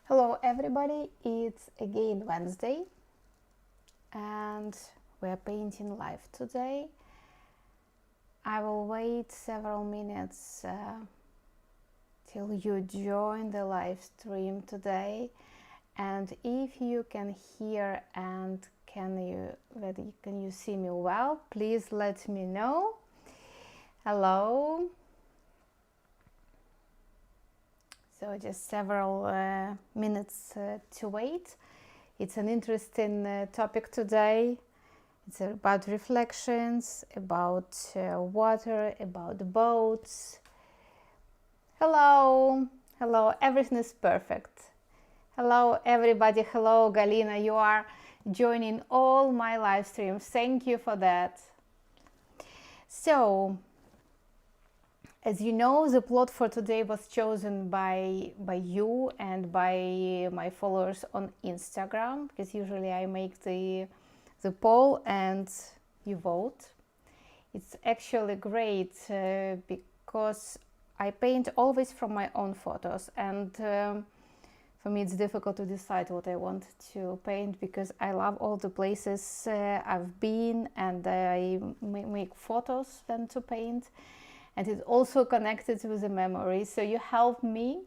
Hello everybody, it's again Wednesday and we're painting live today. I will wait several minutes till you join the live stream today, and if you can hear and can you see me well, please let me know. Hello. So just several minutes to wait. It's an interesting topic today. It's about reflections, about water, about boats. Hello, hello, everything is perfect. Hello everybody, hello Galina, you are joining all my live streams. Thank you for that. So, as you know, the plot for today was chosen by you and by my followers on Instagram, because usually I make the poll and you vote. It's actually great because I paint always from my own photos, and for me it's difficult to decide what I want to paint because I love all the places I've been, and I make photos then to paint. And it's also connected with the memory, so you help me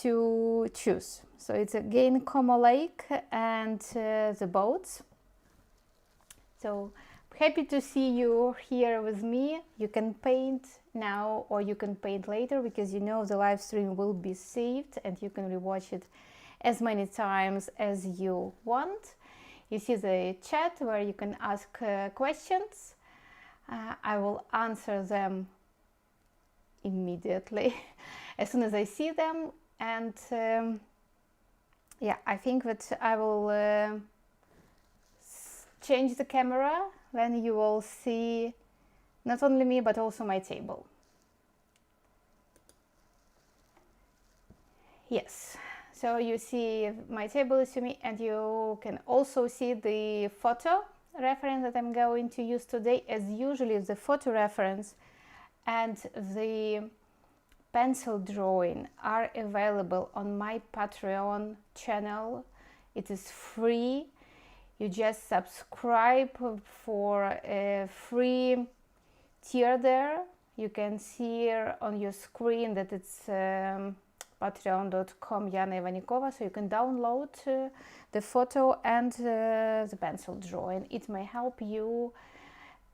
to choose. So it's again Como Lake and the boats. So happy to see you here with me. You can paint now or you can paint later, because you know the live stream will be saved and you can rewatch it as many times as you want. You see the chat where you can ask questions. I will answer them immediately as soon as I see them, and yeah, I think that I will change the camera, then you will see not only me but also my table. Yes, so you see my table is to me, and you can also see the photo reference that I'm going to use today. As usually the photo reference and the pencil drawing are available on my Patreon channel. It is free. You just subscribe for a free tier there. You can see here on your screen that it's patreon.com yanaivannikova, so you can download the photo and the pencil drawing. It may help you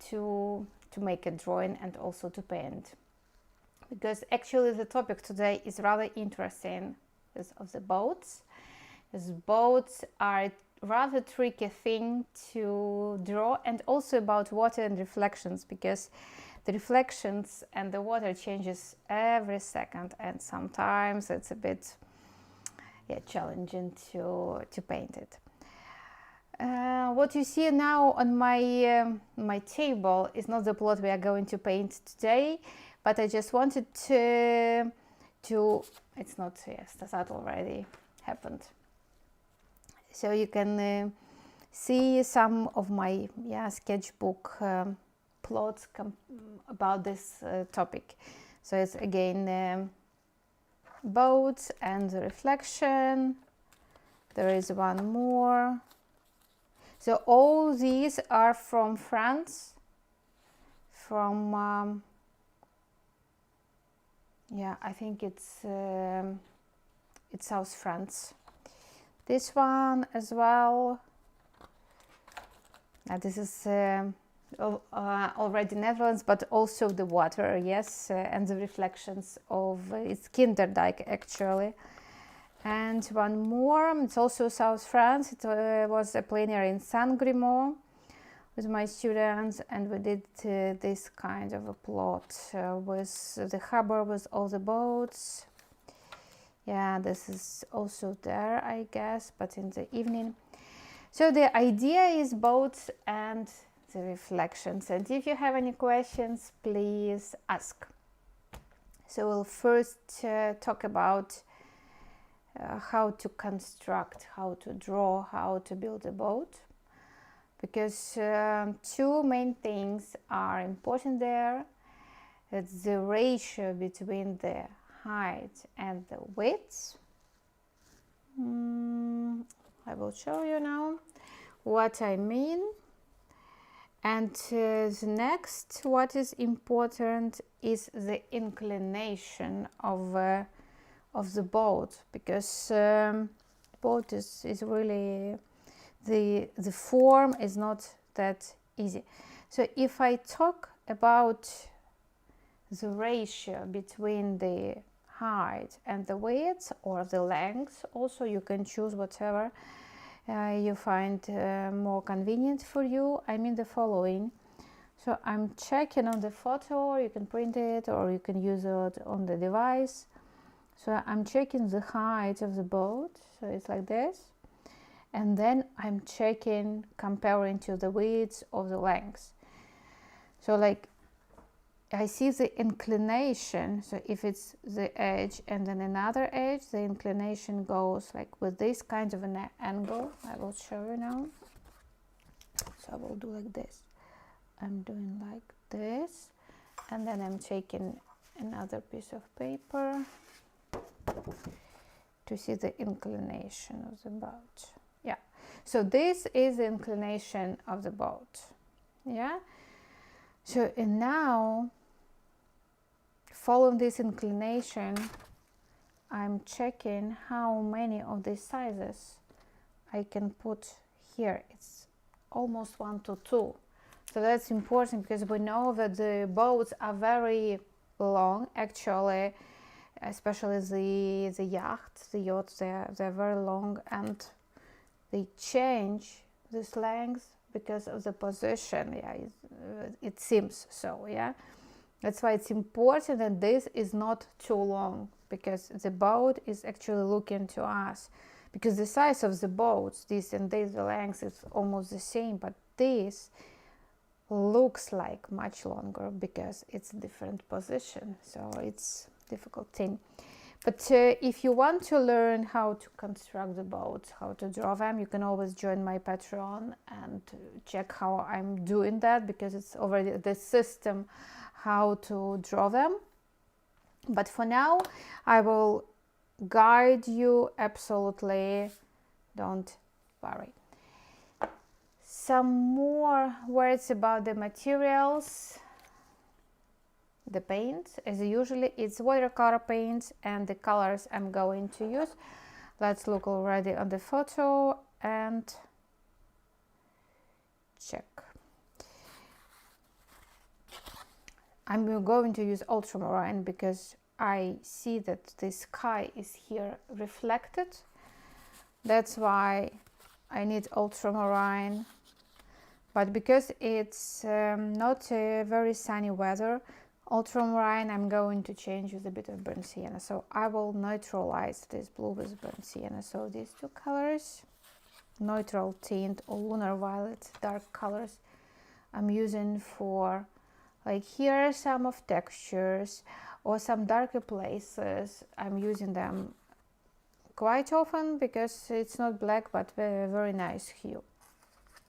to make a drawing and also to paint, because actually the topic today is rather interesting because of the boats. Because boats are a rather tricky thing to draw, and also about water and reflections, because the reflections and the water changes every second, and sometimes it's a bit challenging to paint it. What you see now on my table is not the plot we are going to paint today, but I just wanted to it's not, yes, that already happened. So you can see some of my sketchbook plots about this topic. So it's again boats and the reflection. There is one more. So all these are from France, from I think it's South France. This one as well. This is already Netherlands, but also the water, yes, and the reflections of it's Kinderdijk actually. And one more, it's also South France. It was a plenary in Saint-Grimaud with my students, and we did this kind of a plot with the harbor with all the boats. Yeah, this is also there, I guess, but in the evening. So the idea is boats and the reflections, and if you have any questions, please ask. So we'll first talk about how to construct, how to draw, how to build a boat, because two main things are important there. It's the ratio between the height and the width, I will show you now what I mean. And the next, what is important is the inclination of the boat, because boat is really, the form is not that easy. So if I talk about the ratio between the height and the width, or the length, also you can choose whatever you find more convenient for you. I mean the following. So I'm checking on the photo, you can print it or you can use it on the device. So I'm checking the height of the boat, so it's like this, and then I'm checking, comparing to the width or the length. So like I see the inclination, so if it's the edge and then another edge, the inclination goes like with this kind of an angle. I will show you now. So I will do like this. I'm doing like this, and then I'm taking another piece of paper to see the inclination of the boat. Yeah, so this is the inclination of the boat. Yeah, so and now following this inclination, I'm checking how many of these sizes I can put here. It's almost 1 to 2. So that's important, because we know that the boats are very long, actually, especially the yachts, the yachts, they're very long, and they change this length because of the position. Yeah, it seems so. Yeah, that's why it's important that this is not too long, because the boat is actually looking to us, because the size of the boats, this and this, the length is almost the same, but this looks like much longer because it's a different position. So it's difficult thing. But if you want to learn how to construct the boats, how to draw them, you can always join my Patreon and check how I'm doing that, because it's already the system how to draw them. But for now, I will guide you absolutely, don't worry. Some more words about the materials. The paints, as usually, it's watercolor paints, and the colors I'm going to use. Let's look already on the photo and check. I'm going to use Ultramarine because I see that the sky is here reflected. That's why I need Ultramarine. But because it's not a very sunny weather, Ultramarine I'm going to change with a bit of burnt sienna. So I will neutralize this blue with burnt sienna. So these two colors, neutral tint or lunar violet, dark colors, I'm using for, like, here are some of textures or some darker places. I'm using them quite often because it's not black, but very, very nice hue,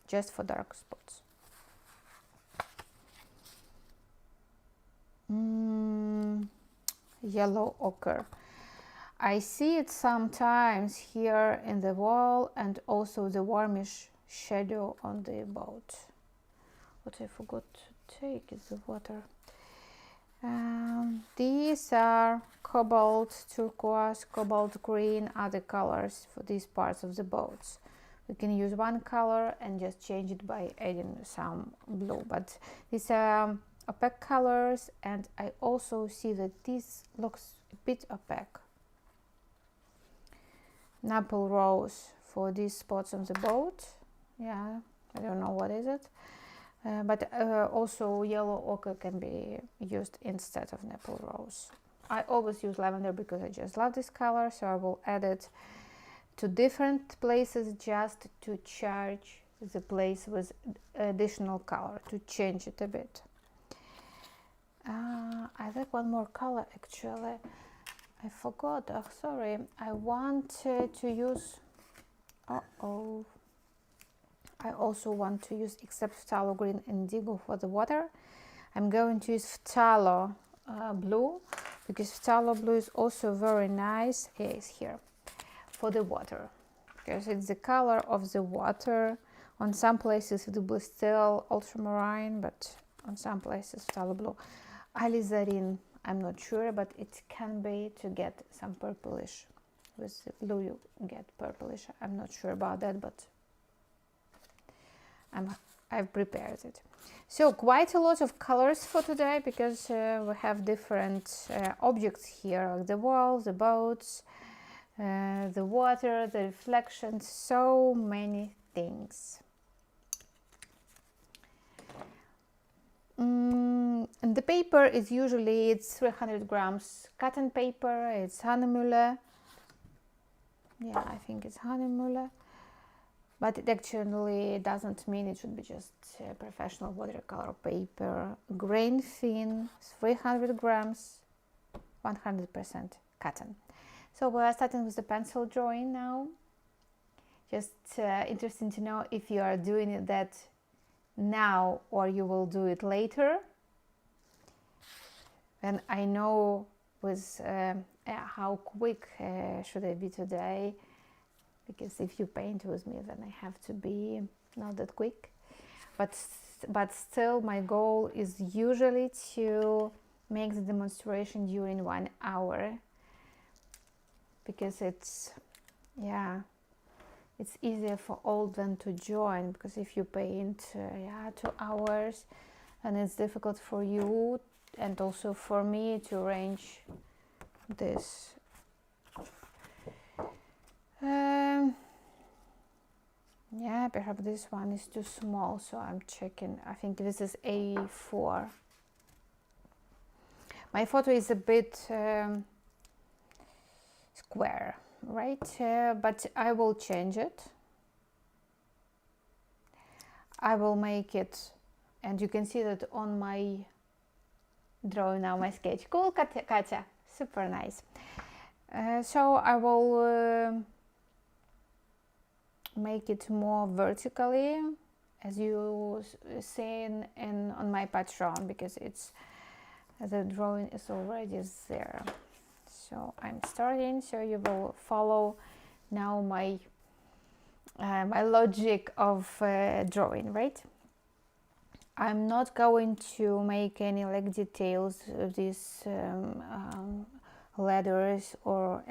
just for dark spots. Yellow ochre. I see it sometimes here in the wall, and also the warmish shadow on the boat. What I forgot to take is the water. These are cobalt, turquoise, cobalt green, other colors for these parts of the boats. We can use one color and just change it by adding some blue, but these are opaque colors, and I also see that this looks a bit opaque. Napel rose for these spots on the boat. Yeah, I don't know what is it. But also yellow ochre can be used instead of Napel rose. I always use lavender because I just love this color, so I will add it to different places just to charge the place with additional color, to change it a bit. I like one more color actually. I forgot. Oh, sorry. I want to use. I also want to use, except Phthalo green, Indigo for the water. I'm going to use Phthalo blue, because Phthalo blue is also very nice. Here is here. for the water, because it's the color of the water. On some places it will be still ultramarine, but on some places phthalo blue. Alizarin, I'm not sure, but it can be to get some purplish. With the blue you get purplish. I'm not sure about that, but I've prepared it. So quite a lot of colors for today, because we have different objects here, like the walls, the boats, the water, the reflections, so many things. And the paper is usually, it's 300 grams cotton paper. It's Hahnemuhle. Yeah, I think it's Hahnemuhle. But it actually doesn't mean it should be just professional watercolor paper. Grain thin, 300 grams, 100% cotton. So we are starting with the pencil drawing now. Just interesting to know if you are doing that now or you will do it later. And I know with how quick should I be today, because if you paint with me then I have to be not that quick, but still my goal is usually to make the demonstration during 1 hour, because it's easier for all them to join, because if you paint 2 hours, and it's difficult for you and also for me to arrange this. Yeah, perhaps this one is too small, so I'm checking. I think this is A4. My photo is a bit square, right? But I will change it. I will make it, and you can see that on my drawing now, my sketch. Cool, Katya, super nice. So I will make it more vertically, as you see on my patron, because it's the drawing is already there. So I'm starting, so you will follow now my my logic of drawing, right? I'm not going to make any like details of these letters or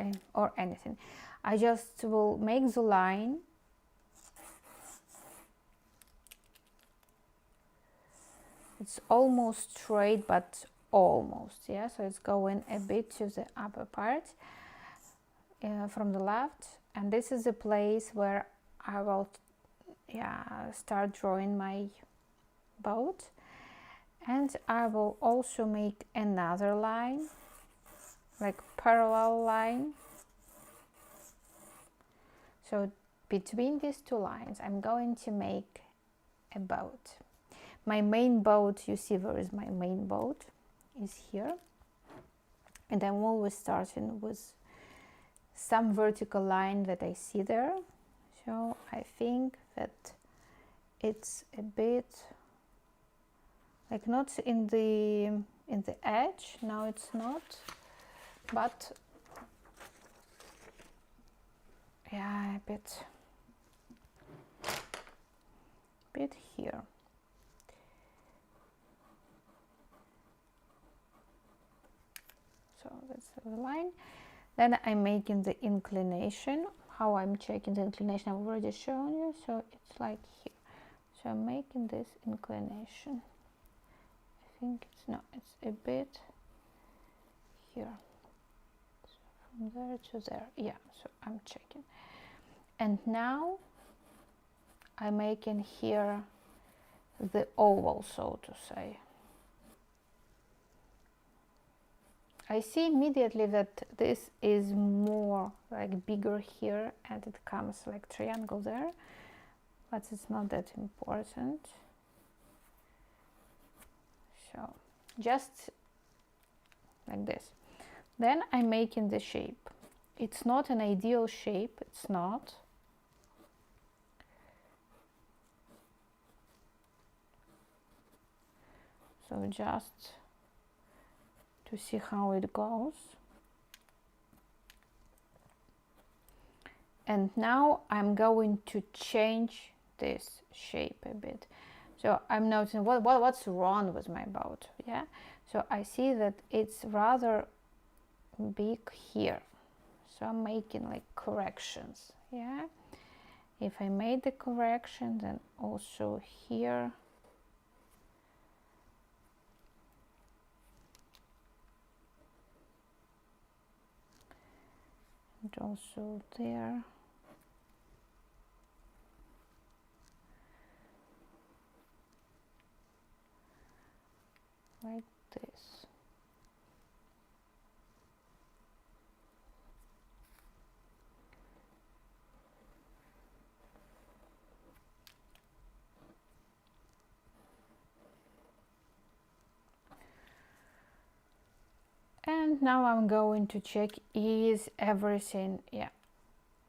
anything. I just will make the line. It's almost straight, but almost, yeah, so it's going a bit to the upper part from the left, and this is the place where I will start drawing my boat. And I will also make another line, like parallel line. So between these two lines I'm going to make a boat. My main boat, you see where is my main boat, is here, and I'm always starting with some vertical line that I see there. So I think that it's a bit like not in the edge, no it's not, but yeah, a bit here. So that's the line. Then I'm making the inclination. How I'm checking the inclination I've already shown you, so it's like here. So I'm making this inclination. I think it's a bit here. So from there to there, yeah, so I'm checking. And now I'm making here the oval, so to say. I see immediately that this is more like bigger here, and it comes like triangle there, but it's not that important. So just like this. Then I'm making the shape. It's not an ideal shape, it's not. So just to see how it goes. And now I'm going to change this shape a bit. So I'm noticing what's wrong with my boat. Yeah, so I see that it's rather big here, so I'm making like corrections. Yeah, if I made the correction, then also here, and also there. Like this. And now I'm going to check, is everything, yeah,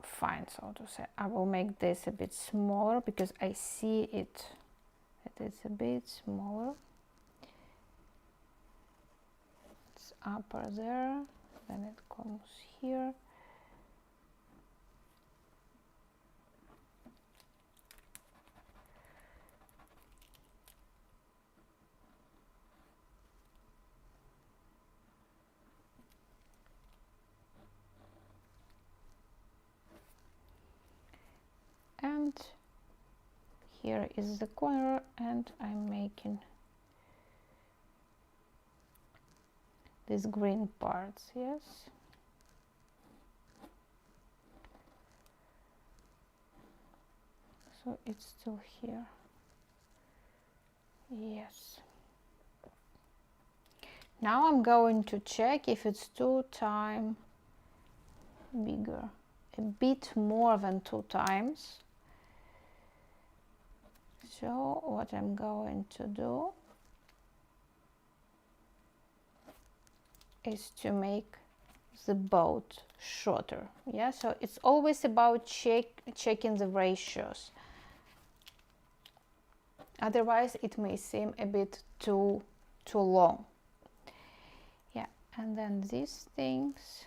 fine, so to say. I will make this a bit smaller because I see it, that it's a bit smaller. It's upper there, then it comes here. And here is the corner, and I'm making these green parts, yes. So it's still here, yes. Now I'm going to check if it's 2 times bigger, a bit more than 2 times. So what I'm going to do is to make the boat shorter. Yeah, so it's always about checking the ratios. Otherwise it may seem a bit too long. Yeah, and then these things,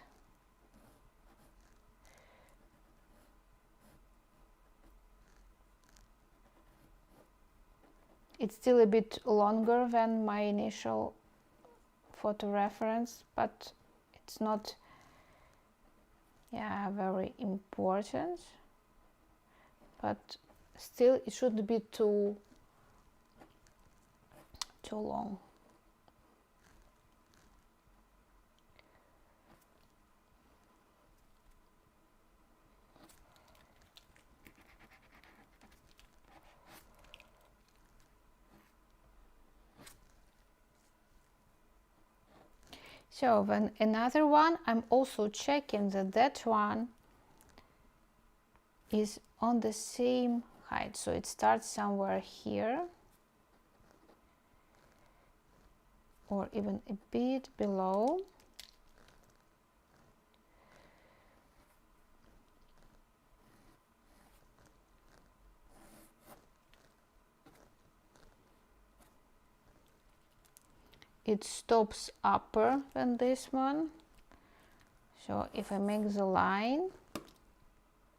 it's still a bit longer than my initial photo reference, but it's not, yeah, very important, but still it shouldn't be too long. So then another one, I'm also checking that that one is on the same height, so it starts somewhere here or even a bit below. It stops upper than this one, so if I make the line,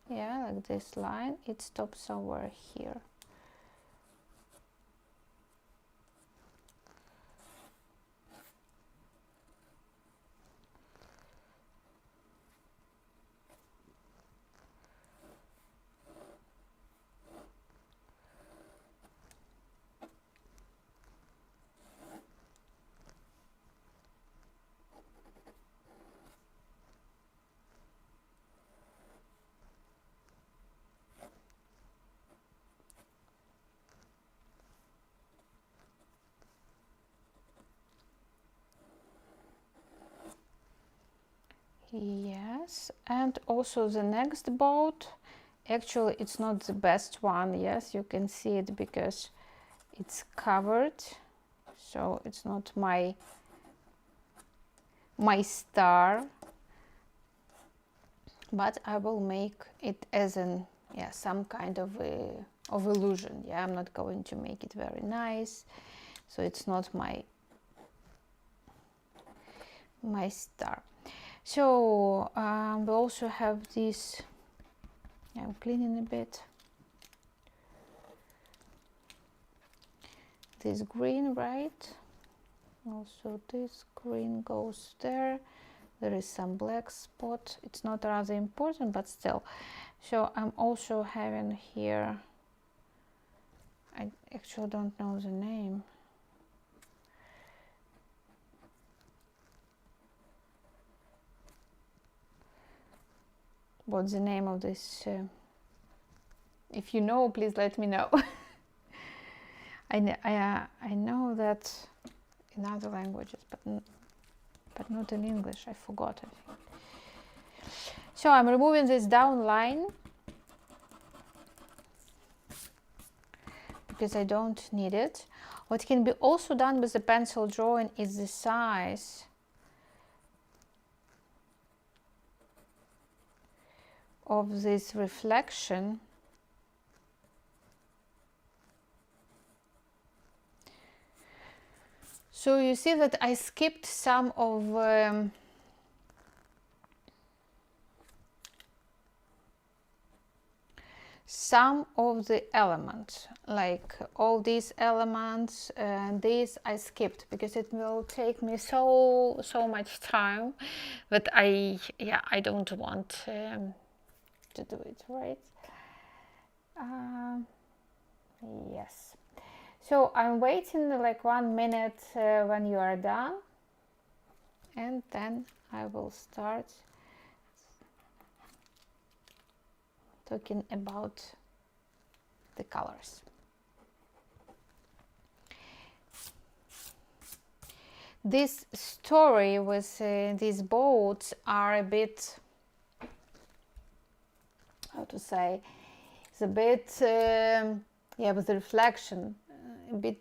yeah, like this line, it stops somewhere here. Yes, and also the next boat, actually it's not the best one. Yes, you can see it because it's covered, so it's not my star, but I will make it as an, yeah, some kind of illusion. Yeah, I'm not going to make it very nice, so it's not my star. So we also have this I'm cleaning a bit. This green, right? Also this green goes there. There is some black spot. It's not rather important, but still. So I'm also having here, I actually don't know the name. What's the name of this? If you know, please let me know. I know that in other languages, but not in English. I forgot it. So I'm removing this down line because I don't need it. What can be also done with the pencil drawing is the size of this reflection. So you see that I skipped some of the elements, like all these elements, and these I skipped because it will take me so much time that I don't want to do it, right? Yes. So I'm waiting like 1 minute when you are done, and then I will start talking about the colors. This story with these boats are a bit, how to say, it's a bit, with the reflection, a bit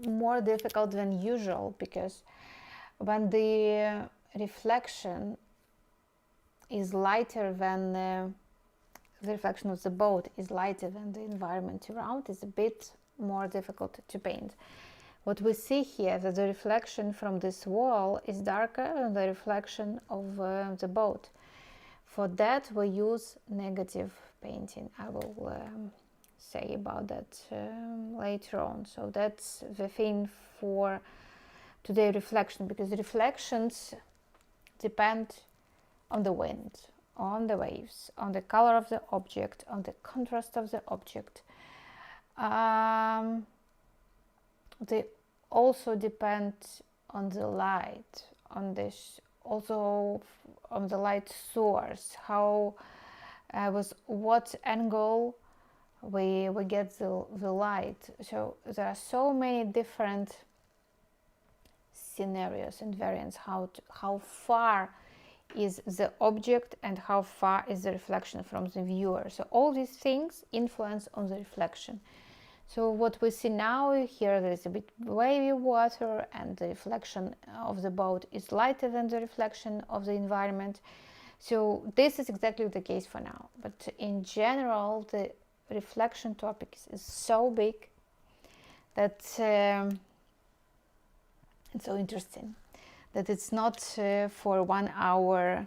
more difficult than usual, because when the reflection is lighter than the reflection of the boat is lighter than the environment around, it's a bit more difficult to paint. What we see here, that the reflection from this wall is darker than the reflection of the boat. For that we use negative painting. I will say about that later on. So that's the thing for today, reflection, because the reflections depend on the wind, on the waves, on the color of the object, on the contrast of the object. They also depend on the light, on this, also on the light source, how with what angle we get the light. So there are so many different scenarios and variants, how far is the object and how far is the reflection from the viewer. So all these things influence on the reflection. So what we see now here, there is a bit wavy water, and the reflection of the boat is lighter than the reflection of the environment. So this is exactly the case for now. But in general, the reflection topic is so big that it's so interesting that it's not for 1 hour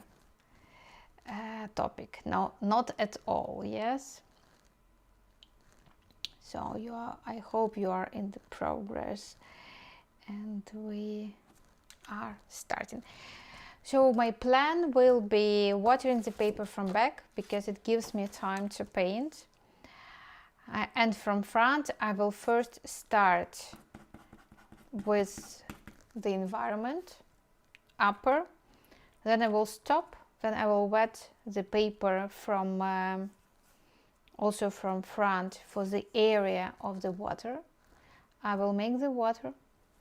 topic. No, not at all. Yes. So I hope you are in the progress, and we are starting. So my plan will be watering the paper from back, because it gives me time to paint. And from front, I will first start with the environment, upper, then I will stop, then I will wet the paper from also from front for the area of the water. I will make the water,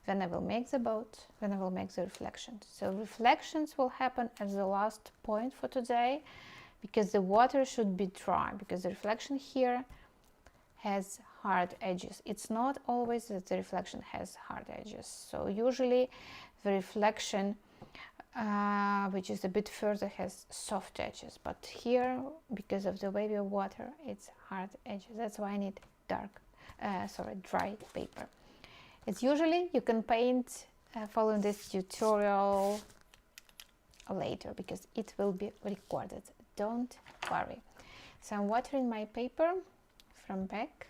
then I will make the boat, then I will make the reflections. So reflections will happen at the last point for today, because the water should be dry, because the reflection here has hard edges. It's not always that the reflection has hard edges. So usually the reflection which is a bit further has soft edges, but here, because of the wavy water, it's hard edges. That's why I need dry paper. It's usually you can paint following this tutorial later, because it will be recorded. Don't worry. So I'm watering my paper from back.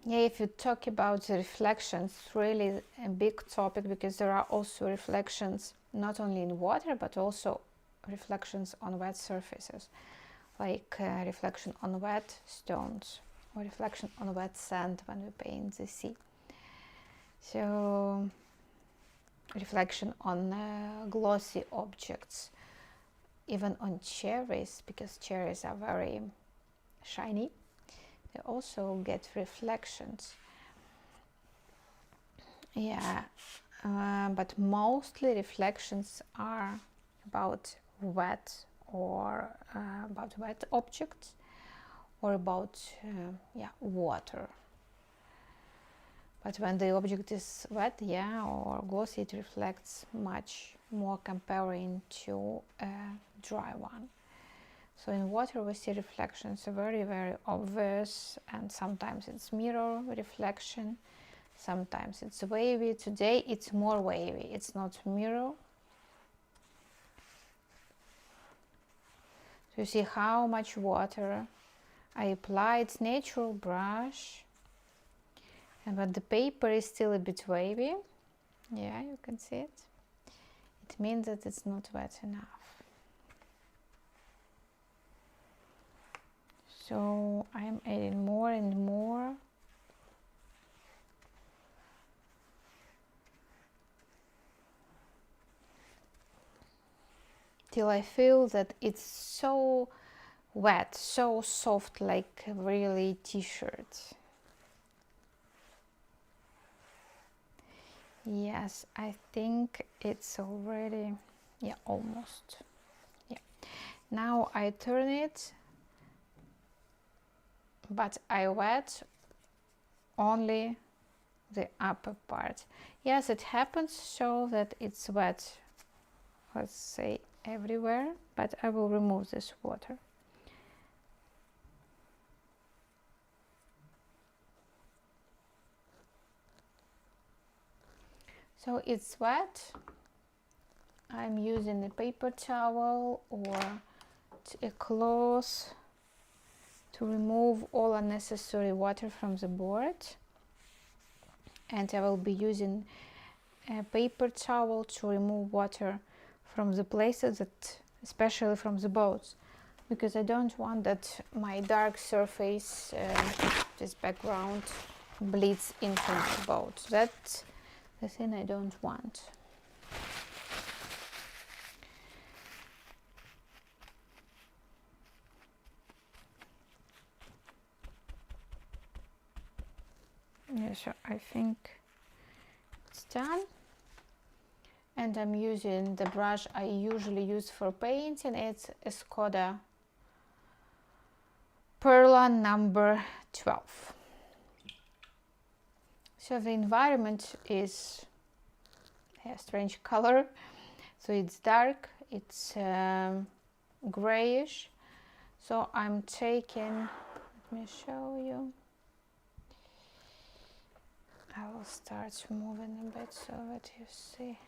Yeah, if you talk about the reflections, it's really a big topic, because there are also reflections not only in water but also reflections on wet surfaces, like reflection on wet stones or reflection on wet sand when we paint the sea. So reflection on glossy objects, even on cherries, because cherries are very shiny. They also get reflections. Yeah, but mostly reflections are about wet or about wet objects, or about water. But when the object is wet, yeah, or glossy, it reflects much more comparing to a dry one. So in water we see reflections very, very obvious, and sometimes it's mirror reflection, sometimes it's wavy. Today it's more wavy, it's not mirror. So you see how much water I applied, natural brush, and but the paper is still a bit wavy. Yeah, you can see it. It means that it's not wet enough. So I'm adding more and more. Till I feel that it's so wet, so soft, like really t-shirt. Yes, I think it's already, yeah, almost. Yeah. Now I turn it, but I wet only the upper part. Yes, it happens so that it's wet, let's say everywhere, but I will remove this water. So it's wet. I'm using a paper towel or a cloth to remove all unnecessary water from the board, and I will be using a paper towel to remove water from the places that, especially from the boats, because I don't want that my dark surface, this background, bleeds into my boat. That's the thing I don't want. Yeah, so I think it's done. And I'm using the brush I usually use for painting. It's Escoda Perla number 12. So the environment is a strange color. So it's dark, it's grayish. So I'm taking, let me show you. I will start moving a bit so that you see.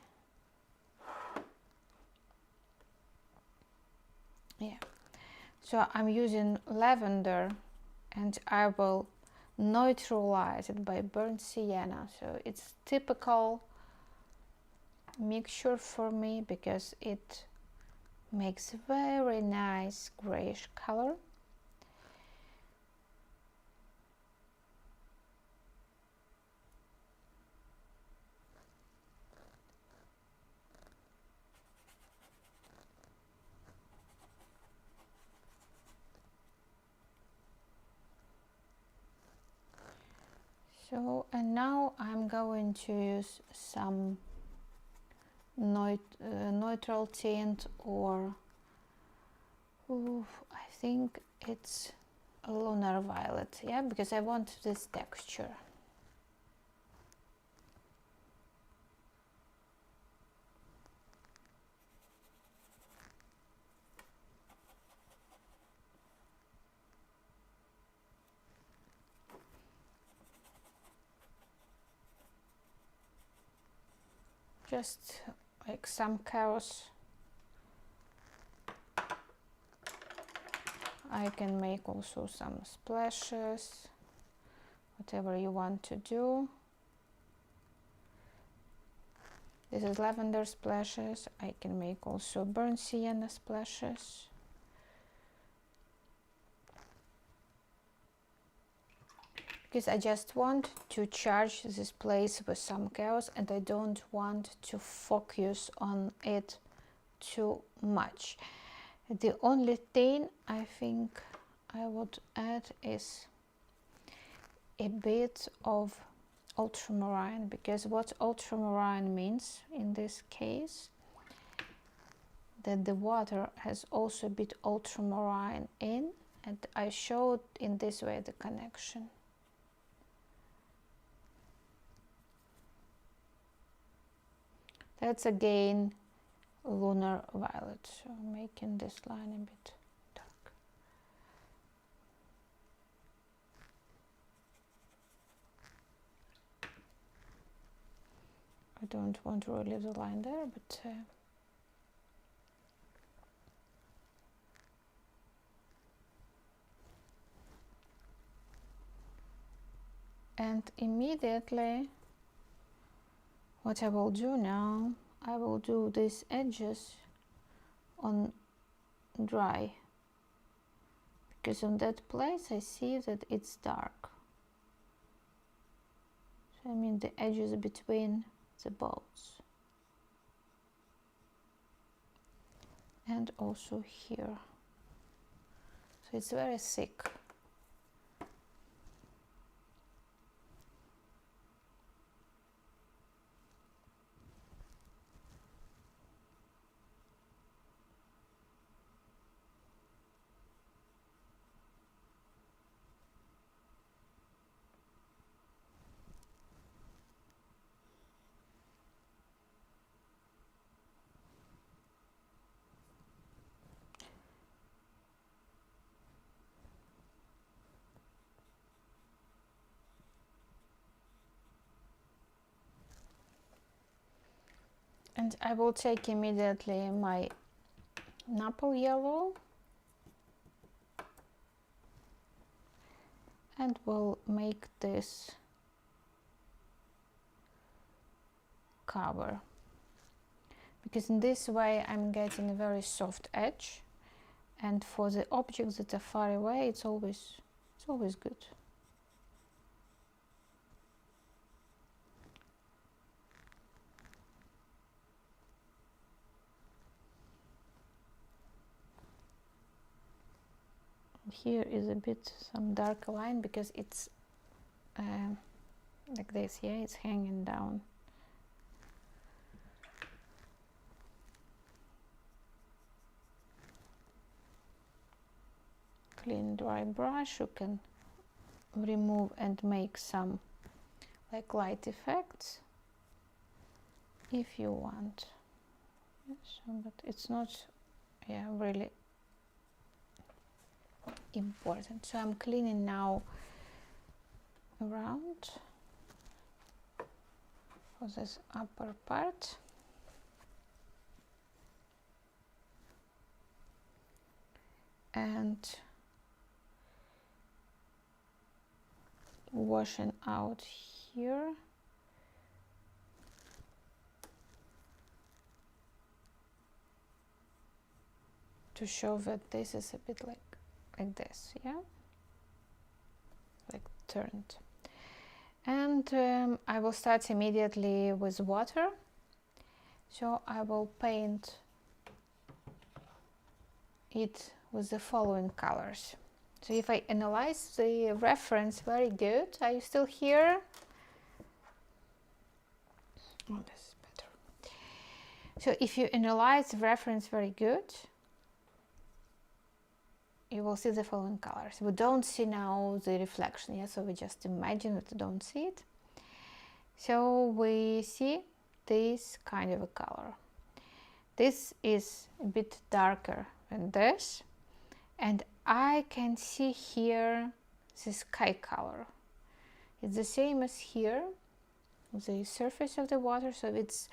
Yeah, so I'm using lavender, and I will neutralize it by burnt sienna. So it's typical mixture for me because it makes very nice grayish color. So, and now I'm going to use some neutral tint, or I think it's a lunar violet, yeah, because I want this texture. just like some chaos. I can make also some splashes, whatever you want to do. This is lavender splashes. I can make also burnt sienna splashes. Because I just want to charge this place with some chaos and I don't want to focus on it too much. The only thing I think I would add is a bit of ultramarine, because what ultramarine means in this case, that the water has also a bit ultramarine in, and I showed in this way the connection. That's again Lunar violet, so making this line a bit dark. I don't want to really leave the line there, but and immediately what I will do now, I will do these edges on dry, because on that place I see that it's dark. So I mean the edges between the bolts. And also here. So it's very thick. And I will take immediately my Napel yellow and will make this cover, because in this way I'm getting a very soft edge, and for the objects that are far away it's always good. Here is a bit some darker line because it's like this, yeah, it's hanging down. Clean dry brush, you can remove and make some like light effects if you want. So, but it's not, yeah, really important. So I'm cleaning now around for this upper part. And washing out here. To show that this is a bit like this, yeah, like turned. And I will start immediately with water. So I will paint it with the following colors. So if I analyze the reference very good, are you still here? Oh, this is better. So if you analyze the reference very good, you will see the following colors. We don't see now the reflection, yeah, so we just imagine that we don't see it. So we see this kind of a color. This is a bit darker than this, and I can see here the sky color. It's the same as here, the surface of the water, so it's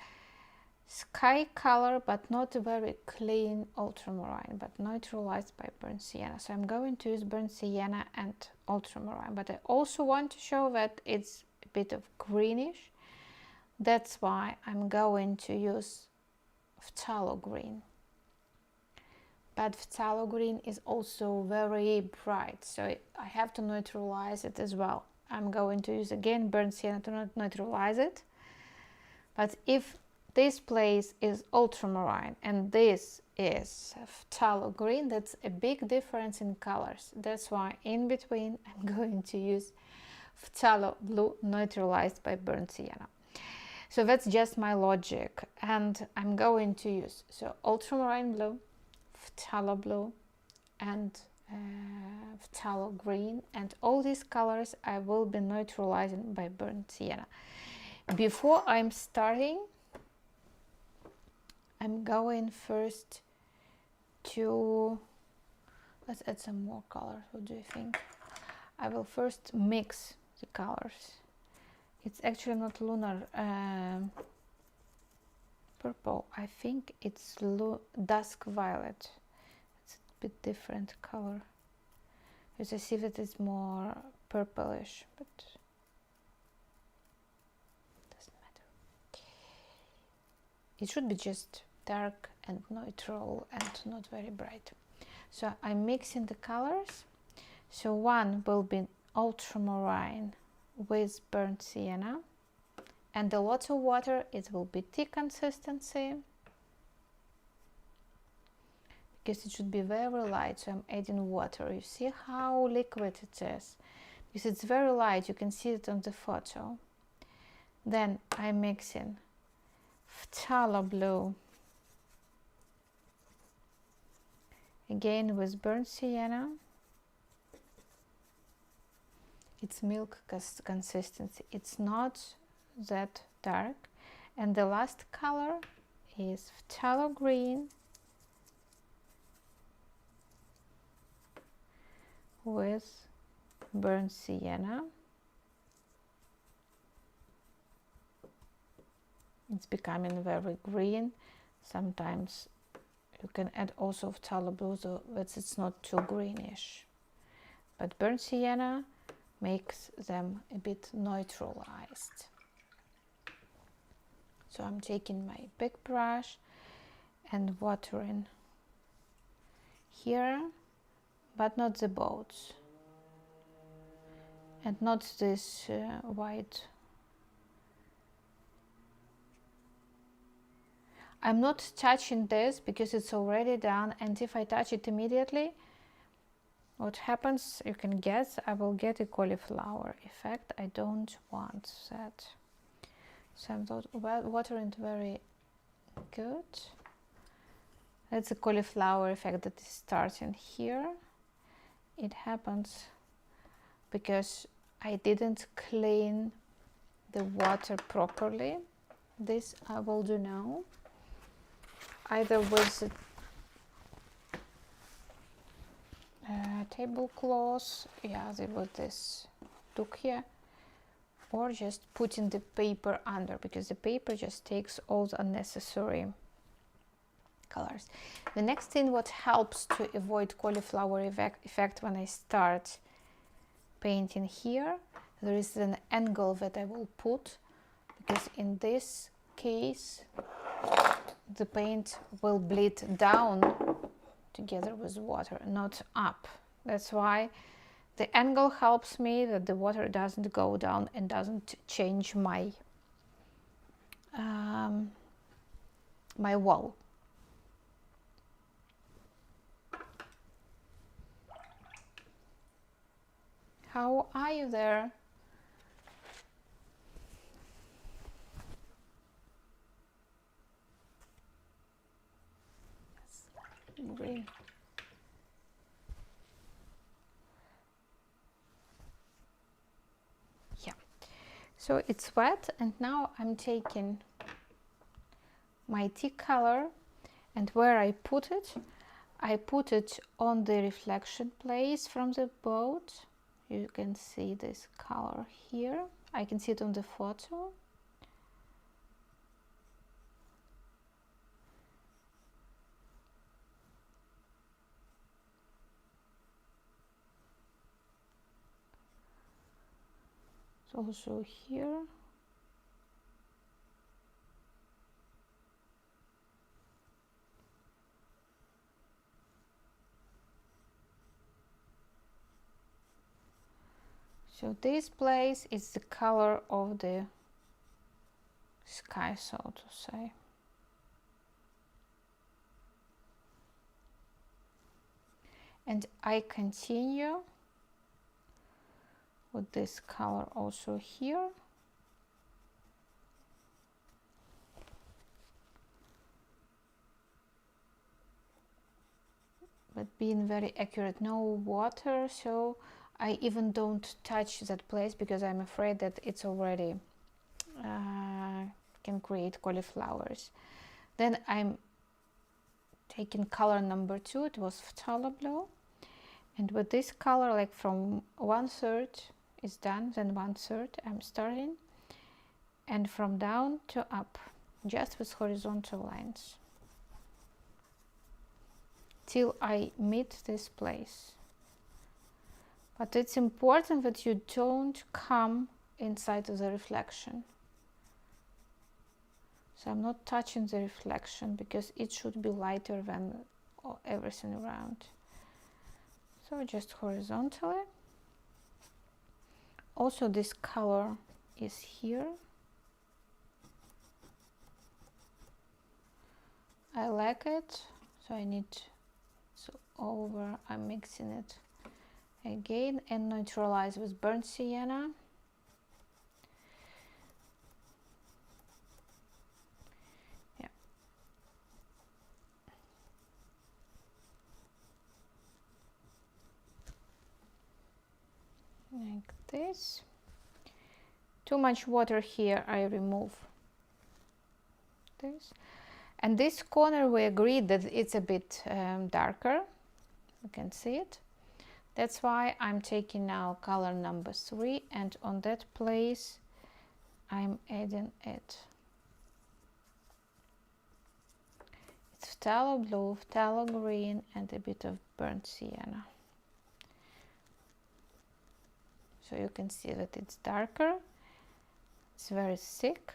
sky color, but not a very clean ultramarine, but neutralized by burnt sienna. So I'm going to use burnt sienna and ultramarine, but I also want to show that it's a bit of greenish. That's why I'm going to use phthalo green. But phthalo green is also very bright, so I have to neutralize it as well. I'm going to use again burnt sienna to not neutralize it. But if this place is ultramarine and this is phthalo green, that's a big difference in colors. That's why in between I'm going to use phthalo blue neutralized by burnt sienna. So that's just my logic, and I'm going to use ultramarine blue, phthalo blue, and phthalo green, and all these colors I will be neutralizing by burnt sienna. Before I'm starting, I'm going first to, let's add some more colors. What do you think? I will first mix the colors. It's actually not lunar purple. I think it's dusk violet. It's a bit different color. Because I see that it's more purplish, but doesn't matter. It should be just dark and neutral and not very bright. So I'm mixing the colors. So one will be ultramarine with burnt sienna and a lot of water. It will be tea consistency because it should be very light, so I'm adding water. You see how liquid it is because it's very light. You can see it on the photo. Then I'm mixing phthalo blue again with burnt sienna. It's milk consistency. It's not that dark. And the last color is phthalo green with burnt sienna. It's becoming very green. Sometimes you can add also phthalo blue, so that it's not too greenish. But burnt sienna makes them a bit neutralized. So I'm taking my big brush and watering here, but not the boats and not this white. I'm not touching this because it's already done, and if I touch it immediately, what happens, you can guess, I will get a cauliflower effect. I don't want that. So I'm watering very good. That's a cauliflower effect that is starting here. It happens because I didn't clean the water properly. This I will do now, either with tablecloth, with this Turquiose, or just putting the paper under, because the paper just takes all the unnecessary colors. The next thing what helps to avoid cauliflower effect when I start painting here, there is an angle that I will put, because in this case the paint will bleed down together with water, not up. That's why the angle helps me that the water doesn't go down and doesn't change my my wall. How are you there? Green. Yeah, so it's wet, and now I'm taking my tea color, and where I put it on the reflection place from the boat. You can see this color here. I can see it on the photo. Also here. So this place is the color of the sky, so to say. And I continue with this color also here. But being very accurate, no water, so I even don't touch that place because I'm afraid that it's already can create cauliflowers. Then I'm taking color number 2, it was Phthalo blue, and with this color, like from 1/3 is done, then 1/3 I'm starting, and from down to up, just with horizontal lines, till I meet this place. But it's important that you don't come inside of the reflection. So I'm not touching the reflection because it should be lighter than everything around. So just horizontally. Also this color is here. I like it, so I need so over, I'm mixing it again and neutralize with burnt sienna. Like this. Too much water here, I remove this. And this corner we agreed that it's a bit darker, you can see it. That's why I'm taking now color number 3, and on that place I'm adding it. It's phthalo blue, phthalo green, and a bit of burnt sienna. So you can see that it's darker, it's very thick,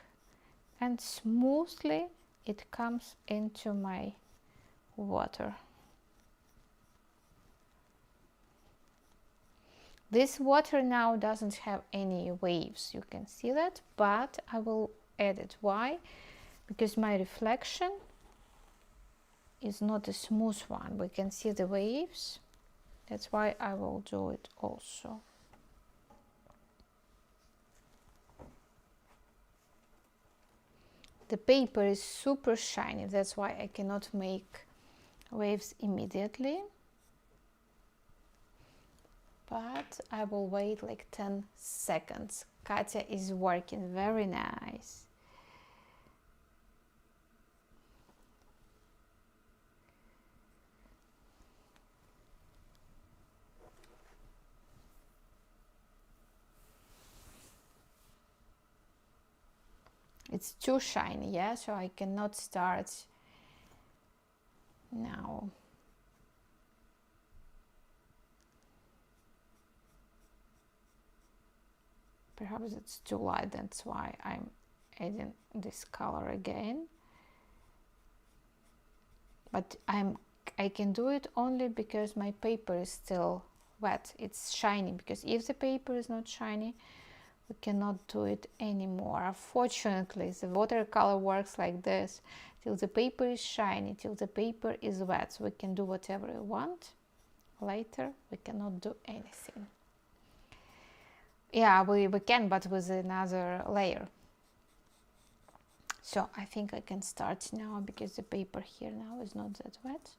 and smoothly it comes into my water. This water now doesn't have any waves, you can see that, but I will add it. Why? Because my reflection is not a smooth one. We can see the waves. That's why I will do it also. The paper is super shiny, that's why I cannot make waves immediately. But I will wait like 10 seconds. Katya is working very nice. It's too shiny, yeah, so I cannot start now. Perhaps it's too light, that's why I'm adding this color again. But I can do it only because my paper is still wet. It's shiny, because if the paper is not shiny, we cannot do it anymore. Unfortunately, the watercolor works like this. Till the paper is shiny, till the paper is wet, so we can do whatever we want. Later, we cannot do anything. Yeah, we can, but with another layer. So I think I can start now, because the paper here now is not that wet.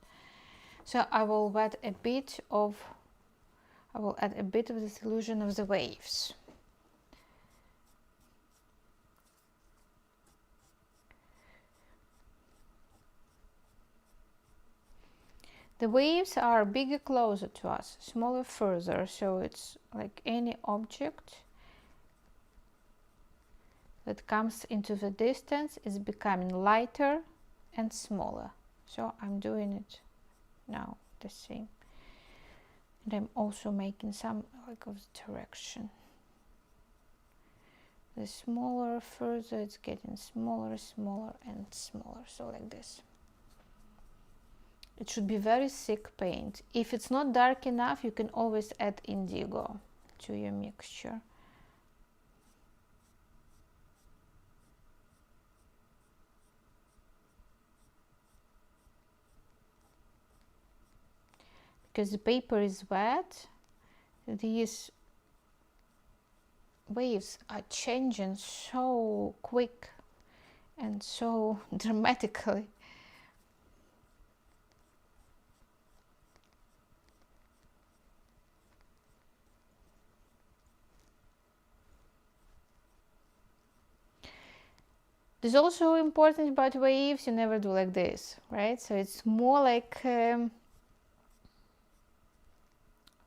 So I will add a bit of the illusion of the waves. The waves are bigger closer to us, smaller further, so it's like any object that comes into the distance is becoming lighter and smaller. So I'm doing it now the same. And I'm also making some like of the direction. the smaller, further it's getting smaller, smaller and smaller, so like this. It should be very thick paint. If it's not dark enough, you can always add indigo to your mixture. Because the paper is wet, these waves are changing so quick and so dramatically. There's also important about waves, you never do like this, right? So it's more like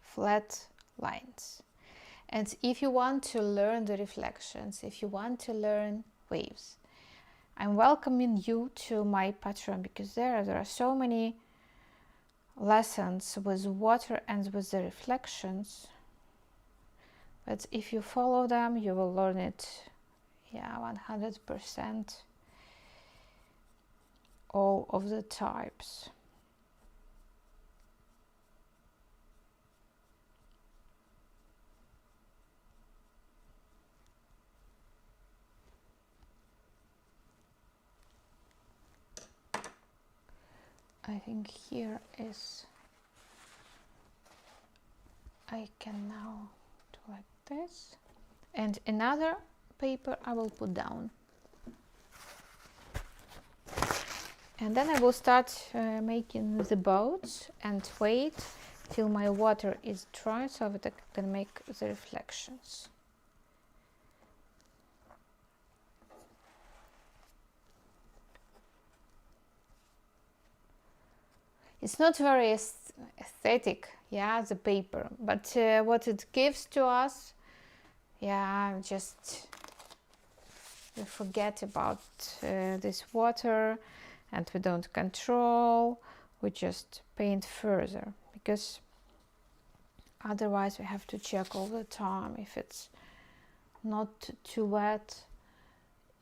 flat lines. And if you want to learn the reflections, if you want to learn waves, I'm welcoming you to my Patreon, because there are so many lessons with water and with the reflections. But if you follow them, you will learn it, yeah, 100%, all of the types. I think here is, I can now do like this, and another paper I will put down, and then I will start making the boats and wait till my water is dry so that I can make the reflections. It's not very aesthetic, yeah, the paper, but what it gives to us, yeah, just we forget about this water and we don't control, we just paint further, because otherwise we have to check all the time if it's not too wet,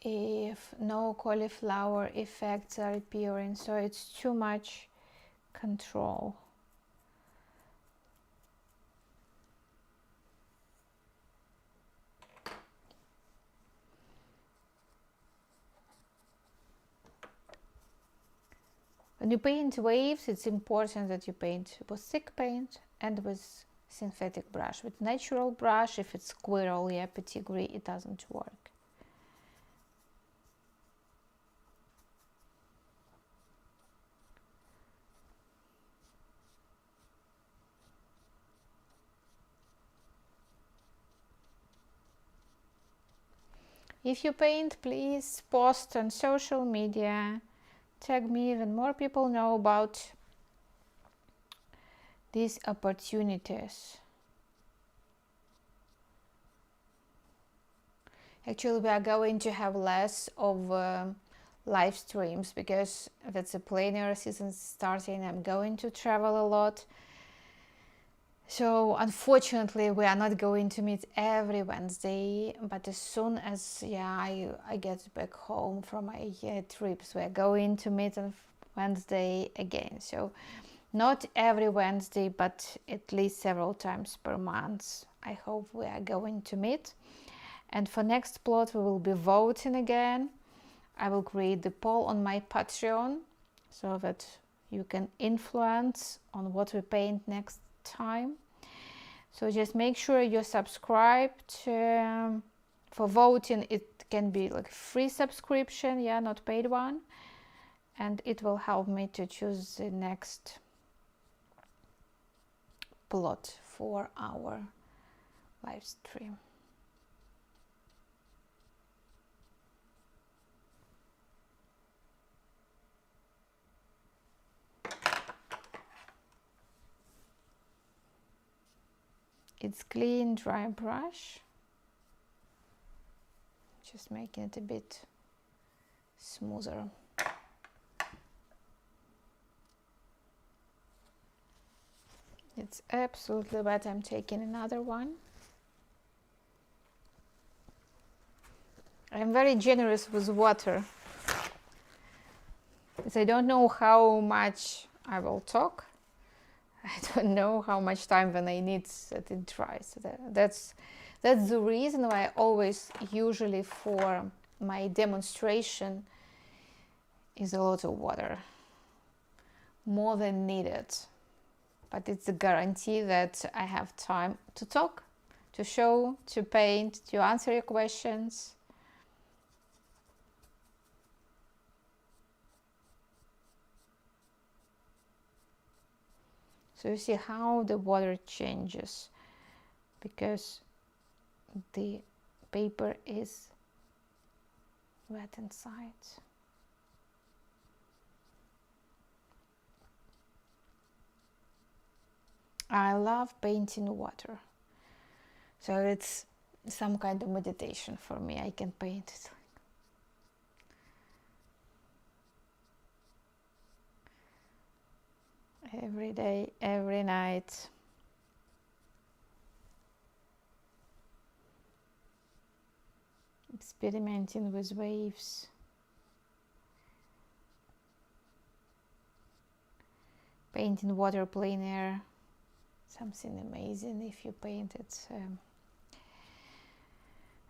if no cauliflower effects are appearing, so it's too much control. When you paint waves, it's important that you paint with thick paint and with synthetic brush. With natural brush, if it's squirrel, yeah, petit gris, it doesn't work. If you paint, please post on social media, tag me, even more people know about these opportunities. Actually, we are going to have less of live streams because that's a plein-air season starting. I'm going to travel a lot. So unfortunately, we are not going to meet every Wednesday, but as soon as I get back home from my trips, we are going to meet on Wednesday again. So not every Wednesday, but at least several times per month. I hope we are going to meet. And for next plot, we will be voting again. I will create the poll on my Patreon so that you can influence on what we paint next time. So just make sure you're subscribed. For voting, it can be like free subscription, yeah, not paid one, and it will help me to choose the next plot for our live stream. It's clean, dry brush, just making it a bit smoother. It's absolutely wet. I'm taking another one. I'm very generous with water, because I don't know how much I will talk. I don't know how much time when I need that it dries. That's the reason why I always, usually for my demonstration, is a lot of water, more than needed. But it's a guarantee that I have time to talk, to show, to paint, to answer your questions. So you see how the water changes, because the paper is wet inside. I love painting water. So it's some kind of meditation for me. I can paint it every day, every night. Experimenting with waves. Painting water, plein air. Something amazing if you paint it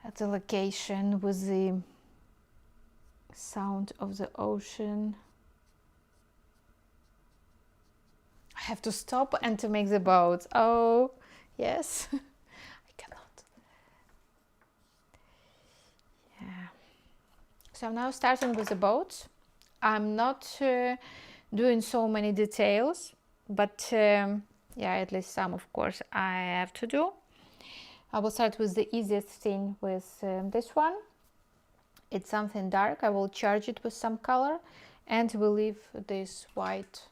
at a location with the sound of the ocean. I have to stop and to make the boat. Oh, yes. I cannot. Yeah. So I'm now starting with the boat. I'm not doing so many details, but yeah, at least some, of course, I have to do. I will start with the easiest thing with this one. It's something dark. I will charge it with some color, and we'll leave this white.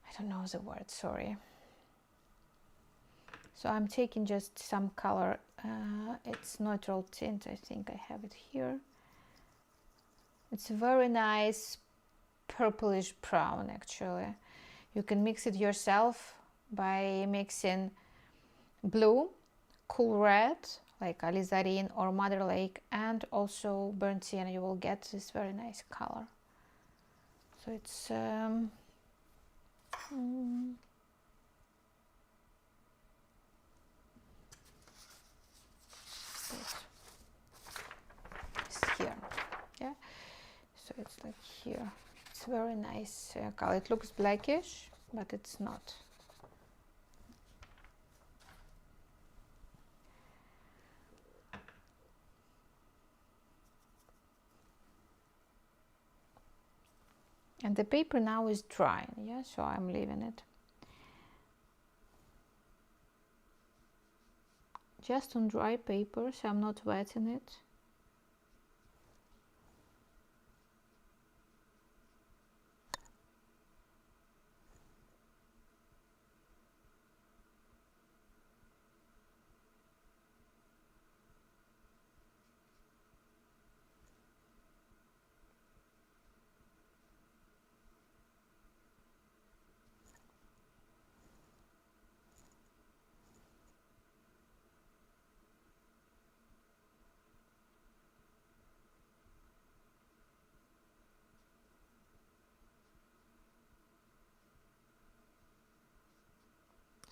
I don't know the word, sorry. So I'm taking just some color. It's neutral tint. I think I have it here. It's a very nice purplish brown, actually. You can mix it yourself by mixing blue, cool red, like Alizarin or Mother Lake, and also burnt sienna. You will get this very nice color. So it's it's here, yeah. So it's like here. It's very nice color. It looks blackish, but it's not. And the paper now is drying, yeah, so I'm leaving it. Just on dry paper, so I'm not wetting it.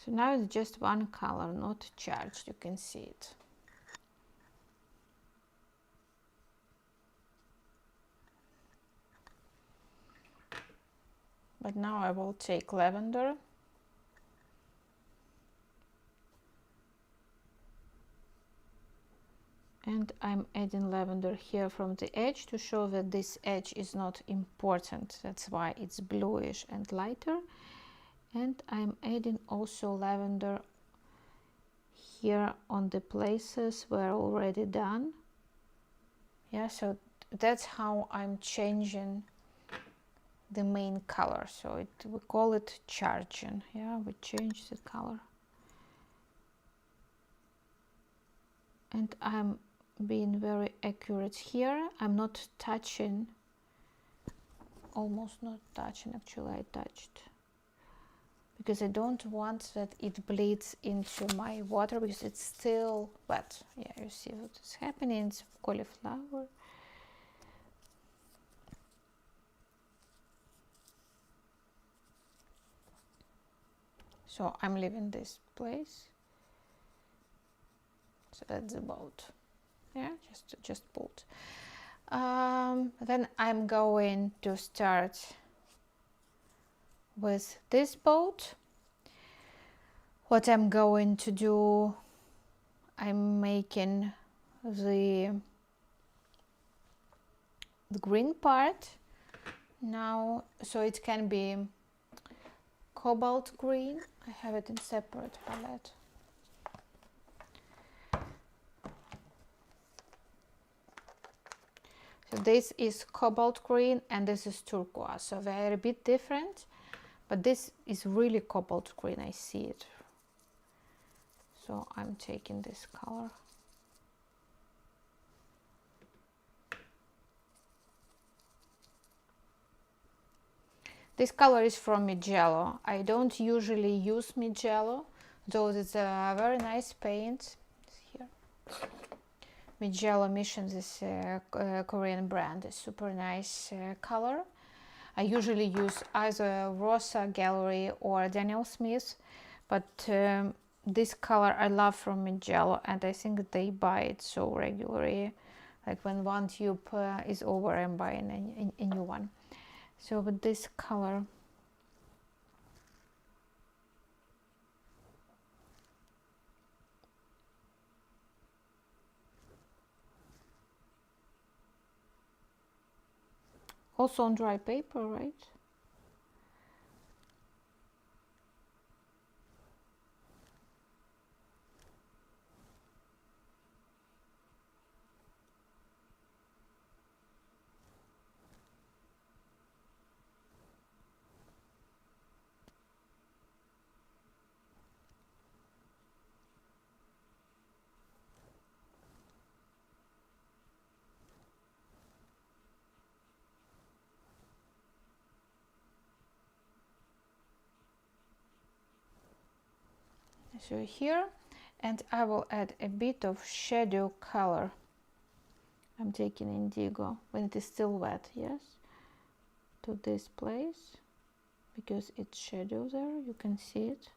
So now it's just one color, not charged, you can see it. But now I will take lavender. And I'm adding lavender here from the edge to show that this edge is not important. That's why it's bluish and lighter. And I'm adding also lavender here on the places where already done. Yeah, so that's how I'm changing the main color. So we call it charging. Yeah, we change the color. And I'm being very accurate here. I'm not touching, almost not touching, actually I touched, because I don't want that it bleeds into my water because it's still wet. Yeah, you see what is happening. It's cauliflower. So I'm leaving this place. So that's the boat. Yeah, just boat. Then I'm going to start with this boat. What I'm going to do, I'm making the green part now, so it can be cobalt green. I have it in separate palette. So this is cobalt green and this is turquoise, so they're a bit different, but this is really cobalt green. I see it. So I'm taking this color. This color is from Mijello. I don't usually use Mijello, though it's a very nice paint. It's here. Mijello Mission, this Korean brand, is super nice color. I usually use either Rosa Gallery or Daniel Smith, but this color I love from Mijello, and I think they buy it so regularly. Like when one tube is over, I'm buying a new one. So with this color, also on dry paper, right? So here, and I will add a bit of shadow color. I'm taking indigo when it is still wet, yes, to this place, because it's shadow there, you can see it.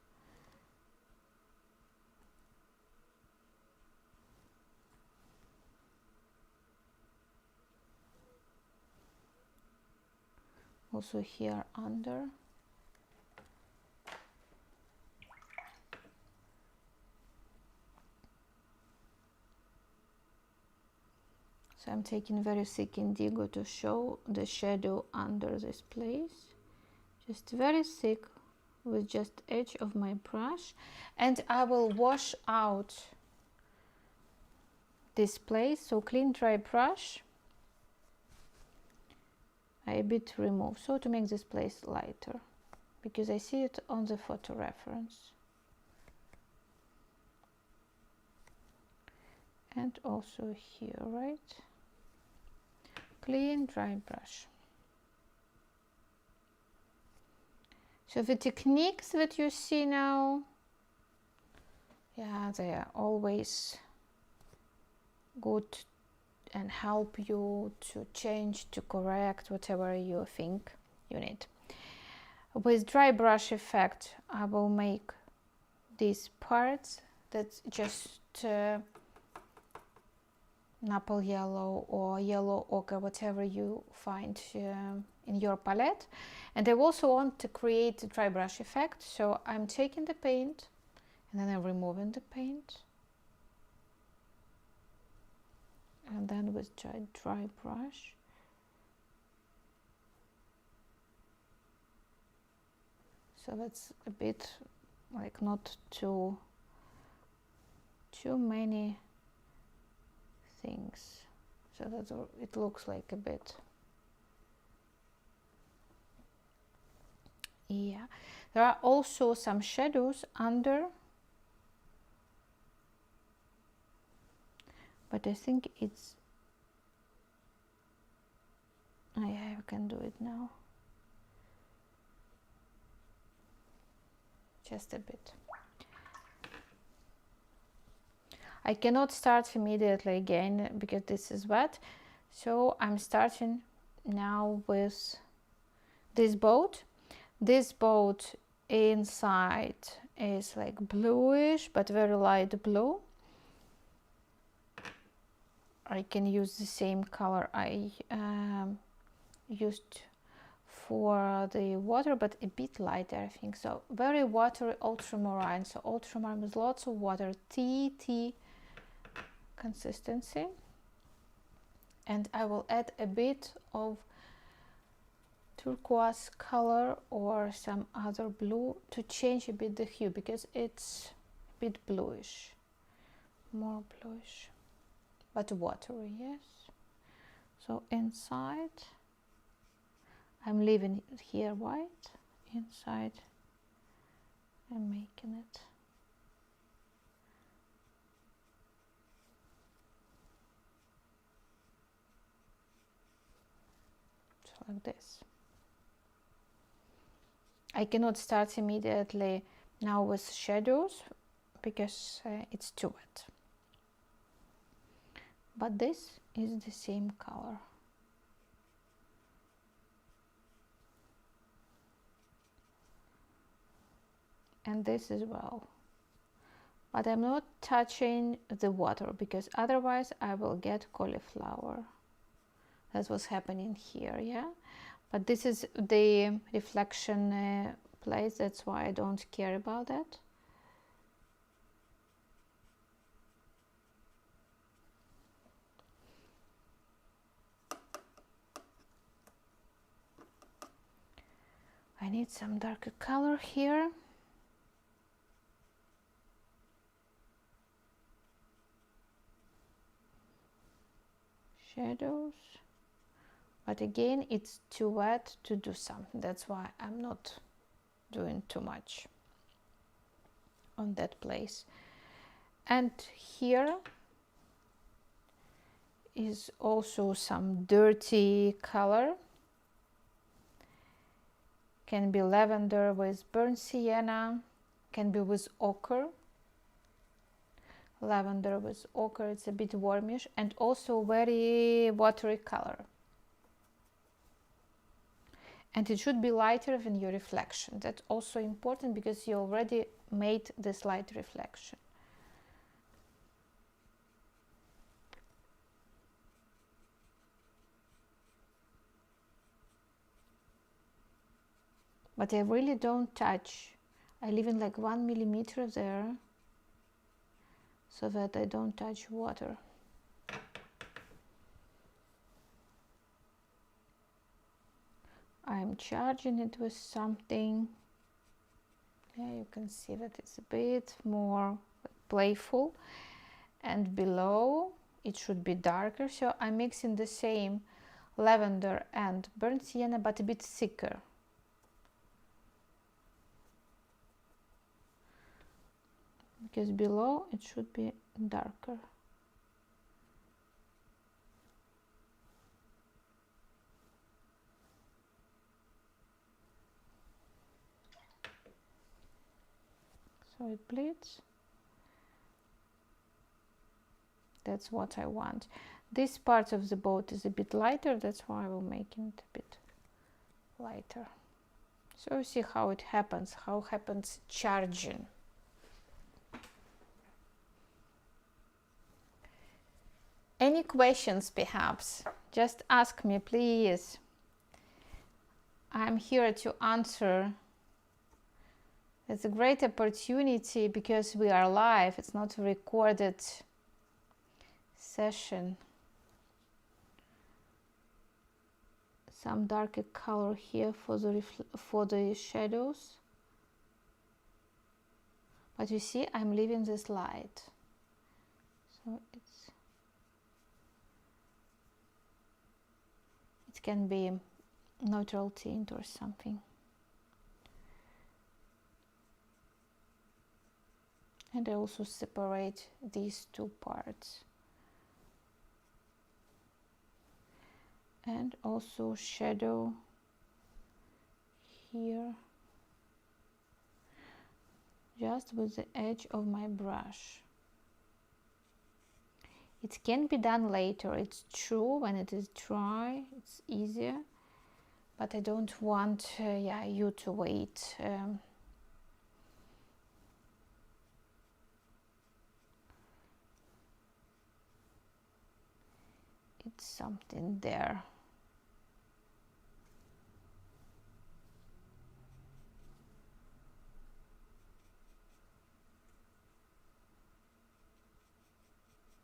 Also here under. So I'm taking very thick indigo to show the shadow under this place. Just very thick with just edge of my brush. And I will wash out this place. So clean dry brush. I a bit remove. So to make this place lighter. Because I see it on the photo reference. And also here, right? Clean dry brush. So the techniques that you see now, yeah, they are always good and help you to change, to correct whatever you think you need. With dry brush effect, I will make these parts that's just Napel yellow or yellow ochre, whatever you find in your palette. And I also want to create a dry brush effect, so I'm taking the paint and then I'm removing the paint, and then with dry brush so that's a bit like not too many things, so that it looks like a bit, yeah. There are also some shadows under, but I think it's, oh yeah, I can do it now. just a bit. I cannot start immediately again because this is wet, so I'm starting now with this boat. This boat inside is like bluish, but very light blue. I can use the same color I used for the water, but a bit lighter, I think. So very watery ultramarine. So ultramarine with lots of water, tea consistency. And I will add a bit of turquoise color or some other blue to change a bit the hue, because it's a bit bluish, more bluish, but watery. Yes. So inside I'm leaving it here white, inside I'm making it like this. I cannot start immediately now with shadows because it's too wet, but this is the same color. And this as well, but I'm not touching the water because otherwise I will get cauliflower. That's what's happening here. Yeah, but this is the reflection place, that's why I don't care about that. I need some darker color here. Shadows, but again it's too wet to do something, that's why I'm not doing too much on that place. And here is also some dirty color, can be lavender with burnt sienna, can be with ochre. Lavender with ochre, it's a bit warmish, and also very watery color. And it should be lighter than your reflection. That's also important because you already made this light reflection. But I really don't touch. I leave in like 1 millimeter there, so that I don't touch water. I'm charging it with something. Yeah, you can see that it's a bit more playful. And below it should be darker, so I'm mixing the same lavender and burnt sienna, but a bit thicker. Because below it should be darker. So it bleeds. That's what I want. This part of the boat is a bit lighter, that's why I will make it a bit lighter. So you see how it happens, how happens charging. Any questions perhaps? Just ask me, please. I'm here to answer. It's a great opportunity because we are live, it's not a recorded session. Some darker color here for the shadows. But you see, I'm leaving this light. So it can be neutral tint or something. And I also separate these two parts. And also shadow here. just with the edge of my brush. It can be done later, it's true, when it is dry it's easier, but I don't want yeah, you to wait. It's something there.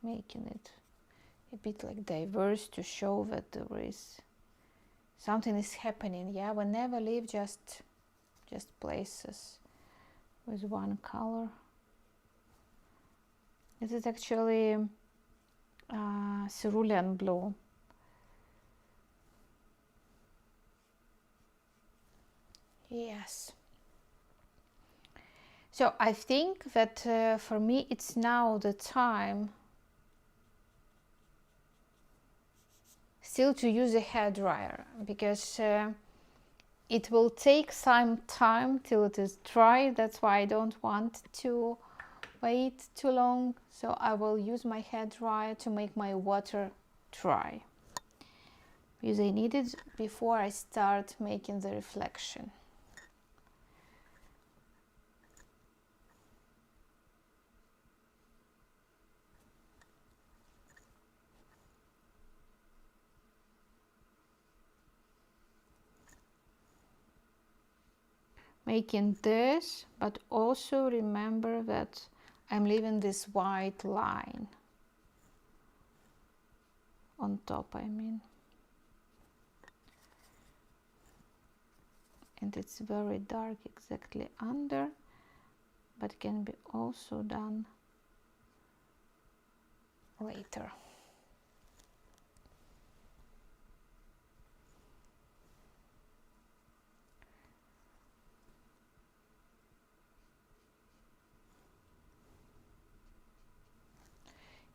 Making it a bit like diverse to show that there is something is happening. Yeah, we never leave just places with one color. This is actually cerulean blue. Yes. So I think that for me it's now the time still to use a hairdryer, because it will take some time till it is dry. That's why I don't want to wait too long. So I will use my hairdryer to make my water dry, because I need it before I start making the reflection. Making this, but also remember that I'm leaving this white line on top, I mean. And it's very dark exactly under, but can be also done later.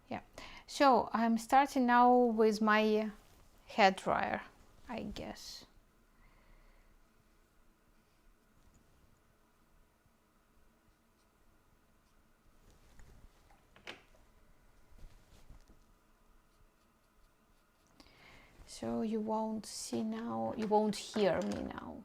Yeah, so I'm starting now with my hairdryer, I guess. So you won't see now, you won't hear me now.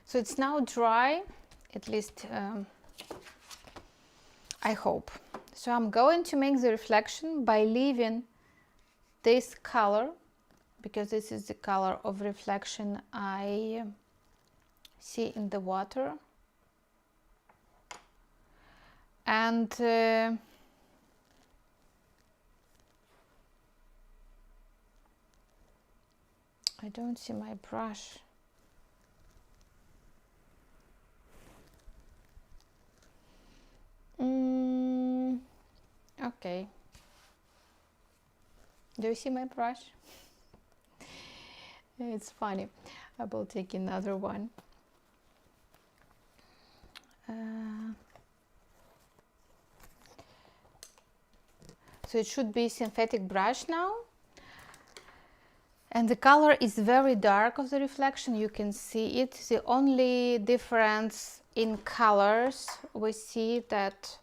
So it's now dry, at least I hope. So I'm going to make the reflection by leaving this color, because this is the color of reflection I see in the water. And I don't see my brush. Okay. Do you see my brush? It's funny. I will take another one. So it should be synthetic brush now. And the color is very dark of the reflection. You can see it. The only difference in colors, we see that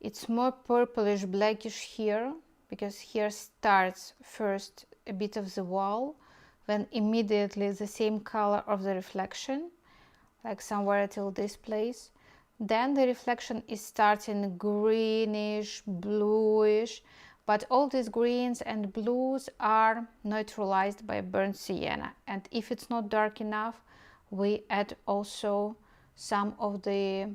it's more purplish blackish here, because here starts first a bit of the wall, then immediately the same color of the reflection, like somewhere till this place. Then the reflection is starting greenish, bluish, but all these greens and blues are neutralized by burnt sienna. And if it's not dark enough, we add also some of the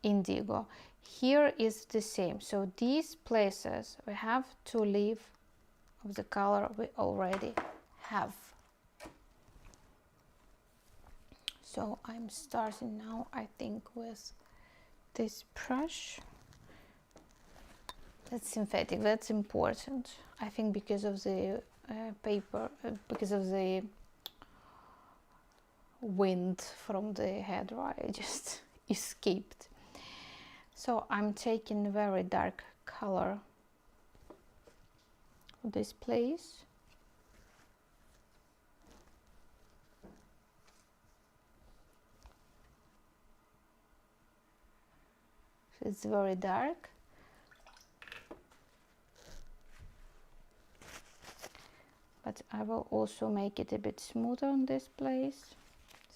indigo. Here is the same. So these places we have to leave of the color we already have. So I'm starting now, I think, with this brush. That's synthetic, that's important. I think because of the paper, because of the wind from the head dry, it just escaped. So I'm taking very dark color of this place. It's very dark. But I will also make it a bit smoother on this place,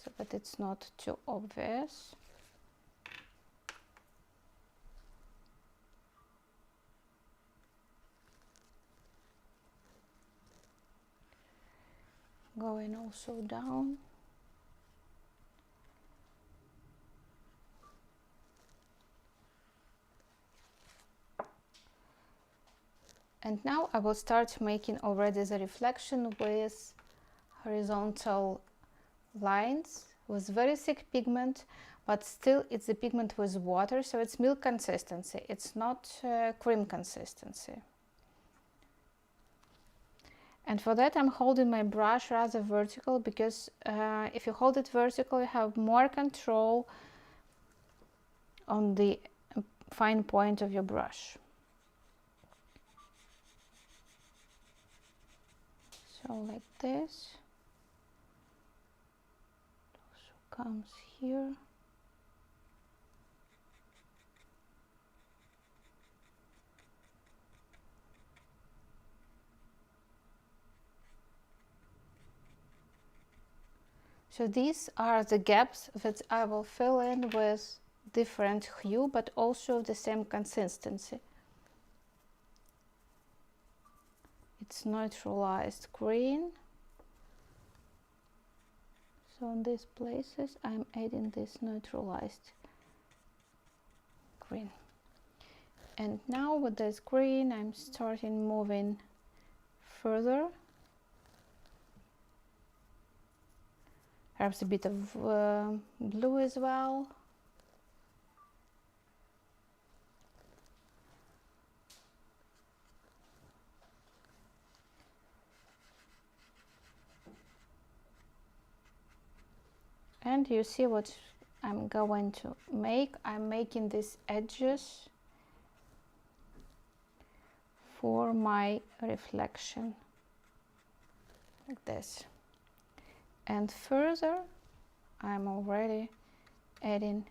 so that it's not too obvious. Going also down. And now I will start making already the reflection with horizontal lines, with very thick pigment, but still it's the pigment with water, so it's milk consistency, it's not cream consistency. And for that I'm holding my brush rather vertical, because if you hold it vertical you have more control on the fine point of your brush. So like this, it also comes here. So these are the gaps that I will fill in with different hue, but also the same consistency. It's neutralized green. So in these places I'm adding this neutralized green. And now with this green I'm starting moving further. Perhaps a bit of blue as well. And you see what I'm going to make. I'm making these edges for my reflection, like this. And further, I'm already adding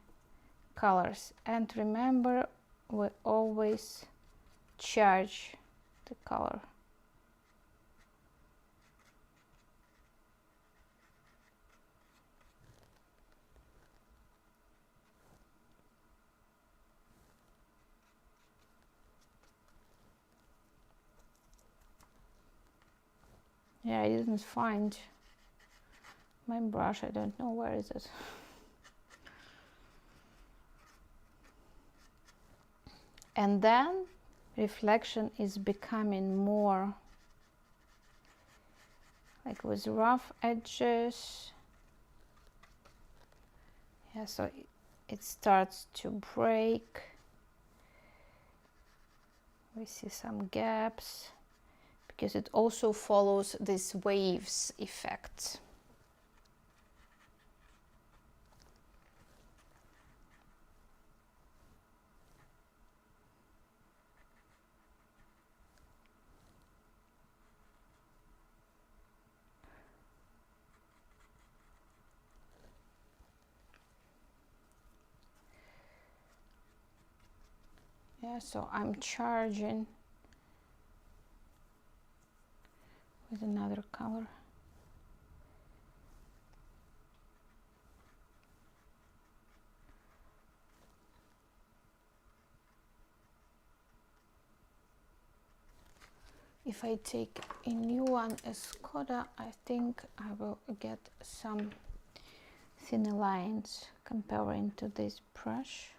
colors. And remember, we always charge the color. Yeah, I didn't find my brush. I don't know where is it. And then reflection is becoming more like with rough edges. Yeah, so it starts to break. We see some gaps because it also follows this waves effect. Yeah, so I'm charging with another color. If I take a new one, Escoda, I think I will get some thinner lines comparing to this brush.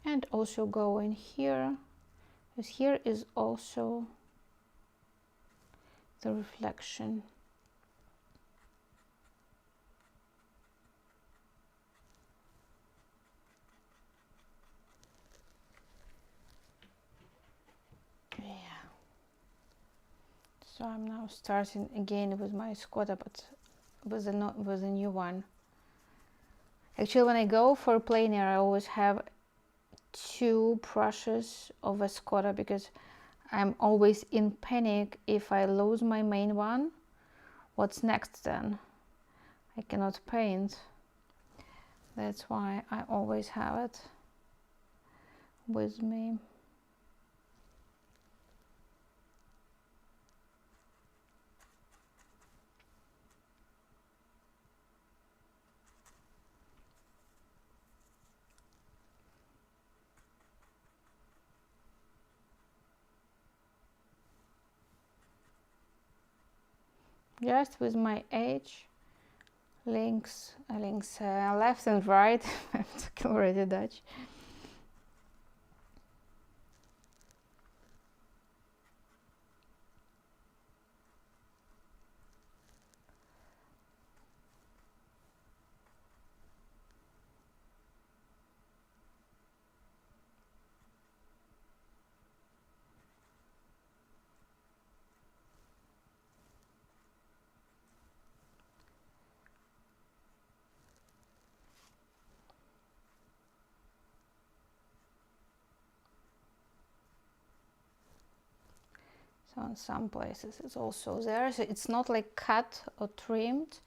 And also go in here, because here is also the reflection. Yeah. So I'm now starting again with my Escoda, but with a new one. Actually, when I go for plein air, I always have two brushes of Escoda because I'm always in panic. If I lose my main one, what's next then? I cannot paint. That's why I always have it with me. Just with my edge, links left and right. I'm talking already Dutch. So in some places it's also there, so it's not like cut or trimmed.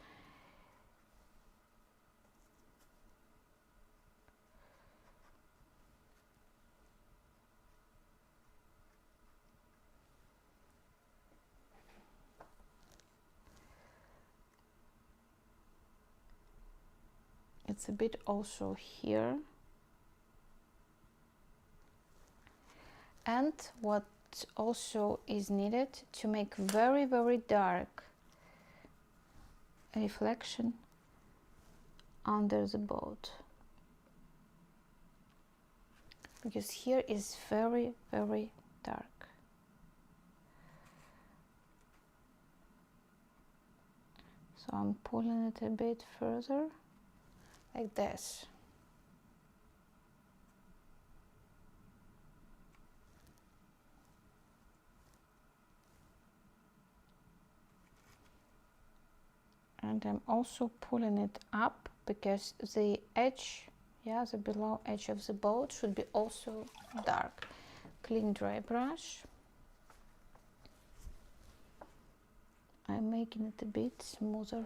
It's a bit also here. And what also is needed to make very, very dark reflection under the boat, because here is very, very dark. So I'm pulling it a bit further like this. And I'm also pulling it up because the edge, yeah, the below edge of the boat should be also dark. Clean dry brush. I'm making it a bit smoother.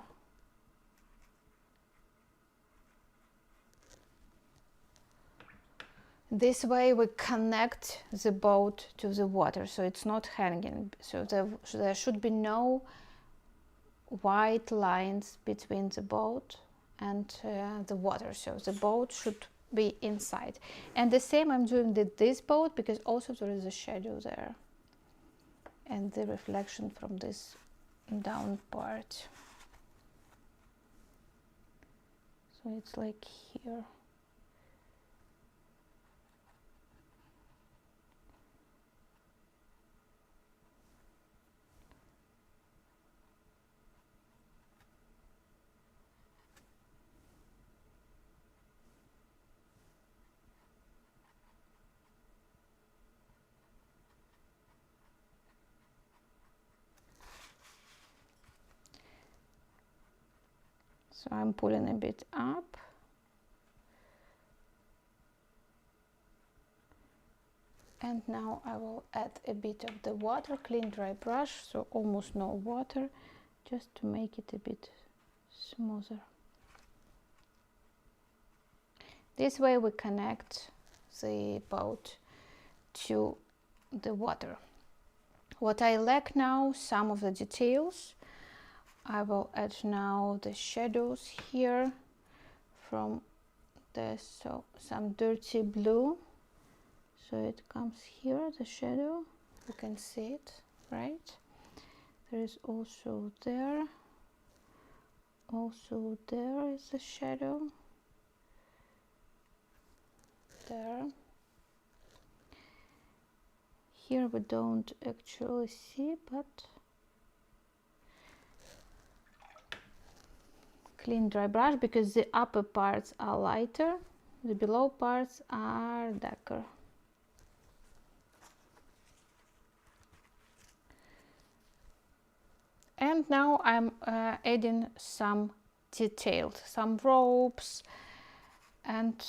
This way we connect the boat to the water, so it's not hanging. So there should be no white lines between the boat and the water, so the boat should be inside. And the same I'm doing with this boat, because also there is a shadow there and the reflection from this down part. So it's like here. So I'm pulling a bit up. And now I will add a bit of the water, clean dry brush, so almost no water, just to make it a bit smoother. This way we connect the boat to the water. What I lack now, some of the details. I will add now the shadows here from this, so some dirty blue. So it comes here, the shadow, you can see it, right? There is also there is the shadow, there. Here we don't actually see, but clean dry brush, because the upper parts are lighter, the below parts are darker. And now I'm adding some detailed, some ropes, and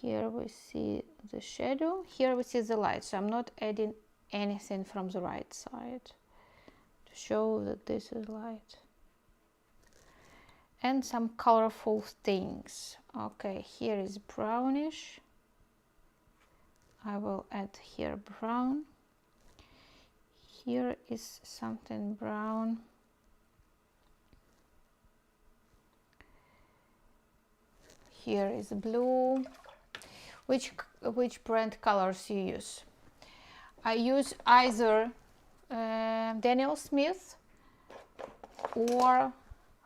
here we see the shadow, here we see the light, so I'm not adding anything from the right side to show that this is light. And some colorful things. Okay, here is brownish. I will add here brown. Here is something brown. Here is blue. Which brand colors you use? I use either Daniel Smith or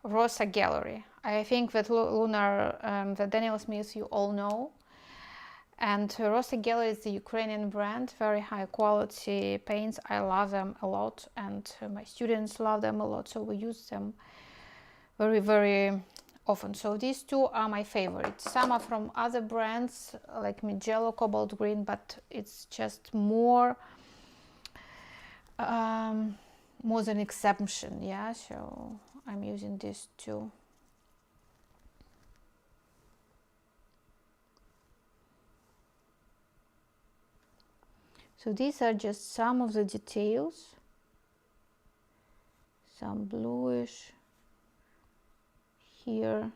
Rosa Gallery. I think that Lunar, the Daniel Smith you all know. And Rosa Gallery is the Ukrainian brand, very high quality paints. I love them a lot, and my students love them a lot, so we use them very, very often. So these two are my favorites. Some are from other brands like Mijello, Cobalt Green, but it's just more than exception, yeah. So I'm using these two. So these are just some of the details, some bluish here.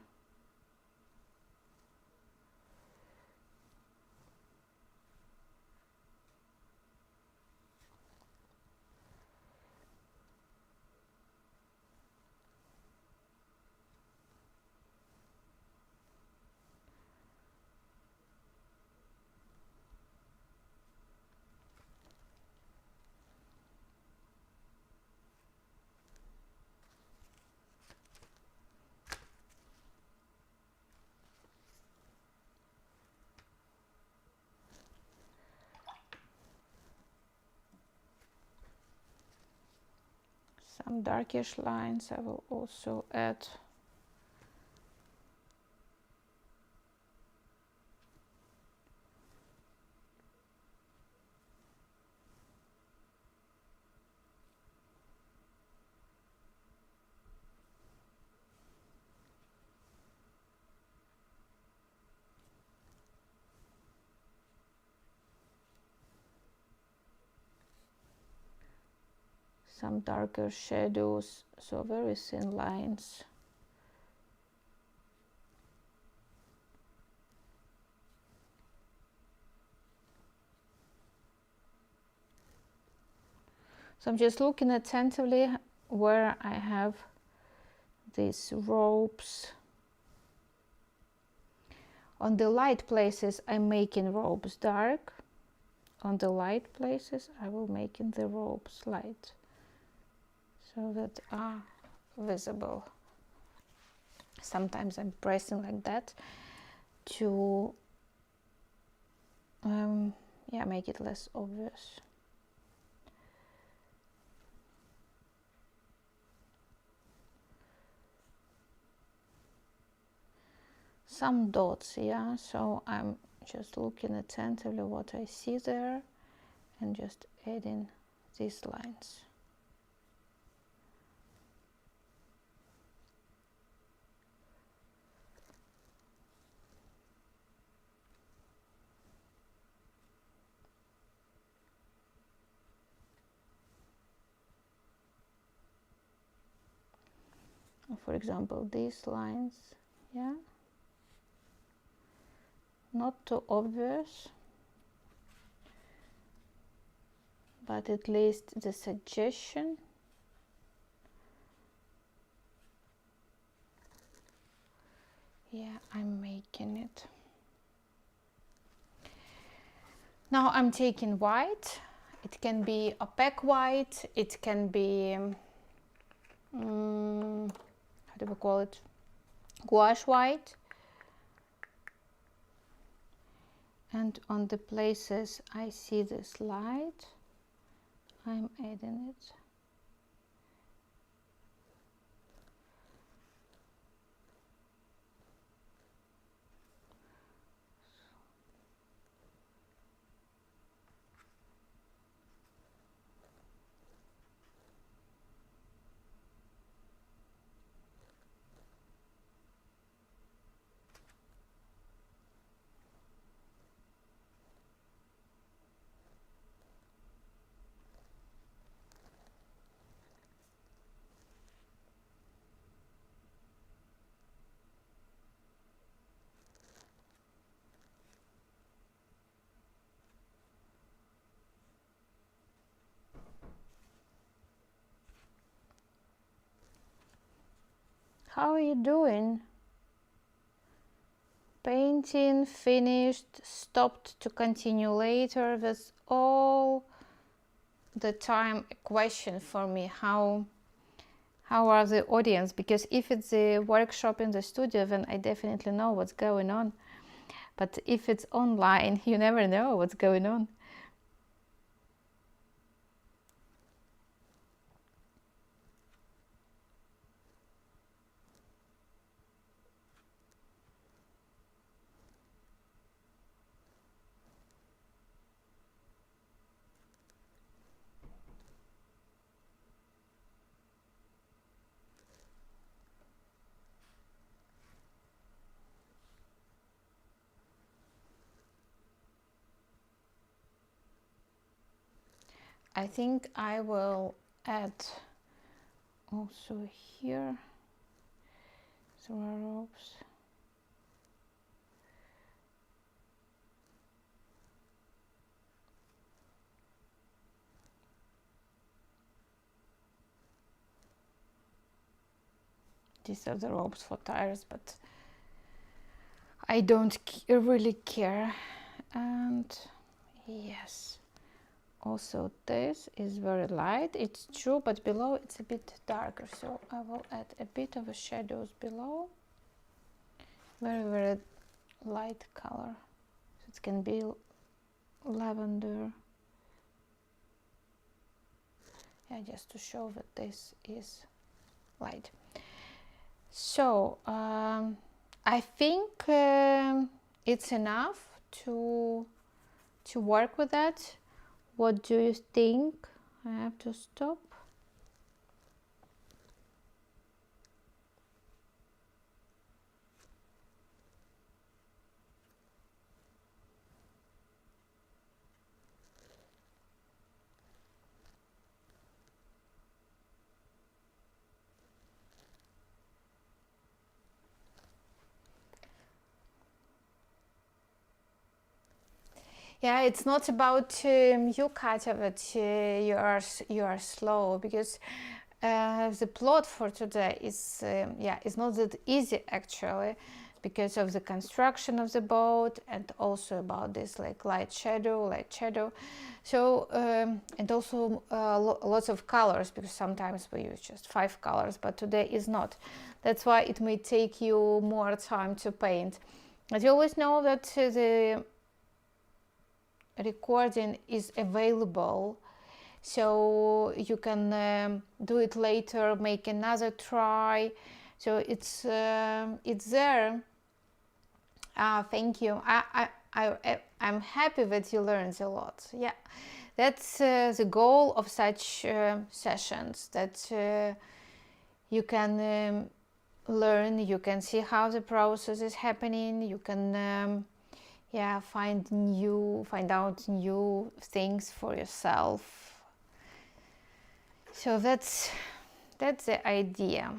Some darkish lines I will also add. Some darker shadows, so very thin lines. So I'm just looking attentively where I have these ropes. On the light places, I'm making ropes dark. On the light places, I will make the ropes light, so that are visible. Sometimes I'm pressing like that to yeah, make it less obvious. Some dots, yeah, so I'm just looking attentively what I see there and just adding these lines. For example, these lines, yeah, not too obvious, but at least the suggestion. Yeah, I'm making it. Now I'm taking white. It can be opaque white, it can be how do we call it, gouache white, and on the places I see this light, I'm adding it. How are you doing? Painting finished, stopped to continue later. That's all the time a question for me. How are the audience? Because if it's a workshop in the studio, then I definitely know what's going on. But if it's online, you never know what's going on. I think I will add also here the ropes. These are the ropes for tires, but I don't really care. And yes, also this is very light, it's true, but below it's a bit darker, so I will add a bit of a shadows below. Very light color, so it can be lavender. Yeah, just to show that this is light. So I think it's enough to work with that. What do you think? I have to stop. Yeah, it's not about you, Katya, that you are slow, because the plot for today is is not that easy actually, because of the construction of the boat, and also about this like light shadow. So and also lots of colors, because sometimes we use just 5 colors, but today is not. That's why it may take you more time to paint. But you always know that the recording is available, so you can do it later, make another try. So it's there. Thank you. I'm happy that you learned a lot. Yeah, that's the goal of such sessions, that you can learn, you can see how the process is happening, you can find out new things for yourself. So that's the idea.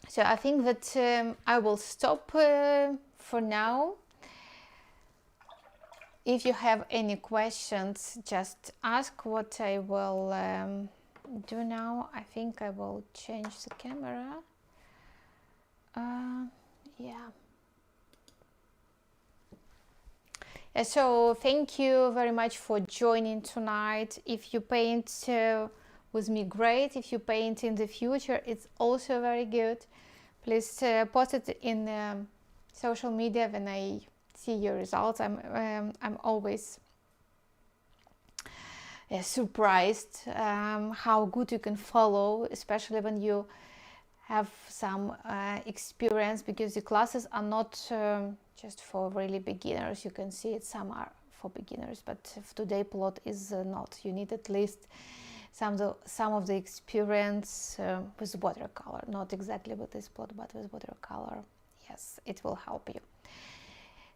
So I think that I will stop for now. If you have any questions, just ask. What I will do now, I think I will change the camera. So thank you very much for joining tonight. If you paint with me, great. If you paint in the future, it's also very good. Please post it in social media when I see your results. I'm always surprised how good you can follow, especially when you have some experience, because the classes are not just for really beginners. You can see it, some are for beginners, but today plot is not. You need at least some of the experience with watercolor, not exactly with this plot, but with watercolor. Yes, it will help you.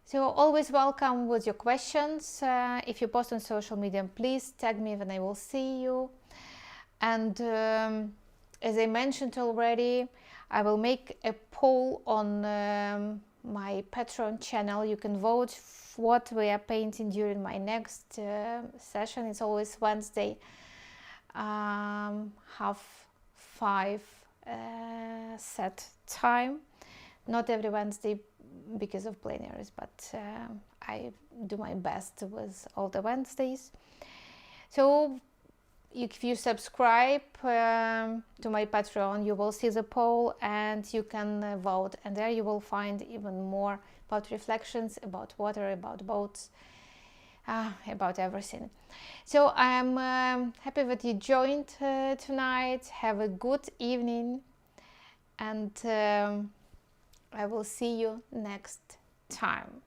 So always welcome with your questions. If you post on social media, please tag me when I will see you. And as I mentioned already, I will make a poll on my Patreon channel. You can vote what we are painting during my next session. It's always Wednesday, 4:30 set time. Not every Wednesday because of plenaries, but I do my best with all the Wednesdays. So if you subscribe to my Patreon, you will see the poll and you can vote, and there you will find even more about reflections, about water, about boats, about everything. So I'm happy that you joined tonight. Have a good evening, and I will see you next time.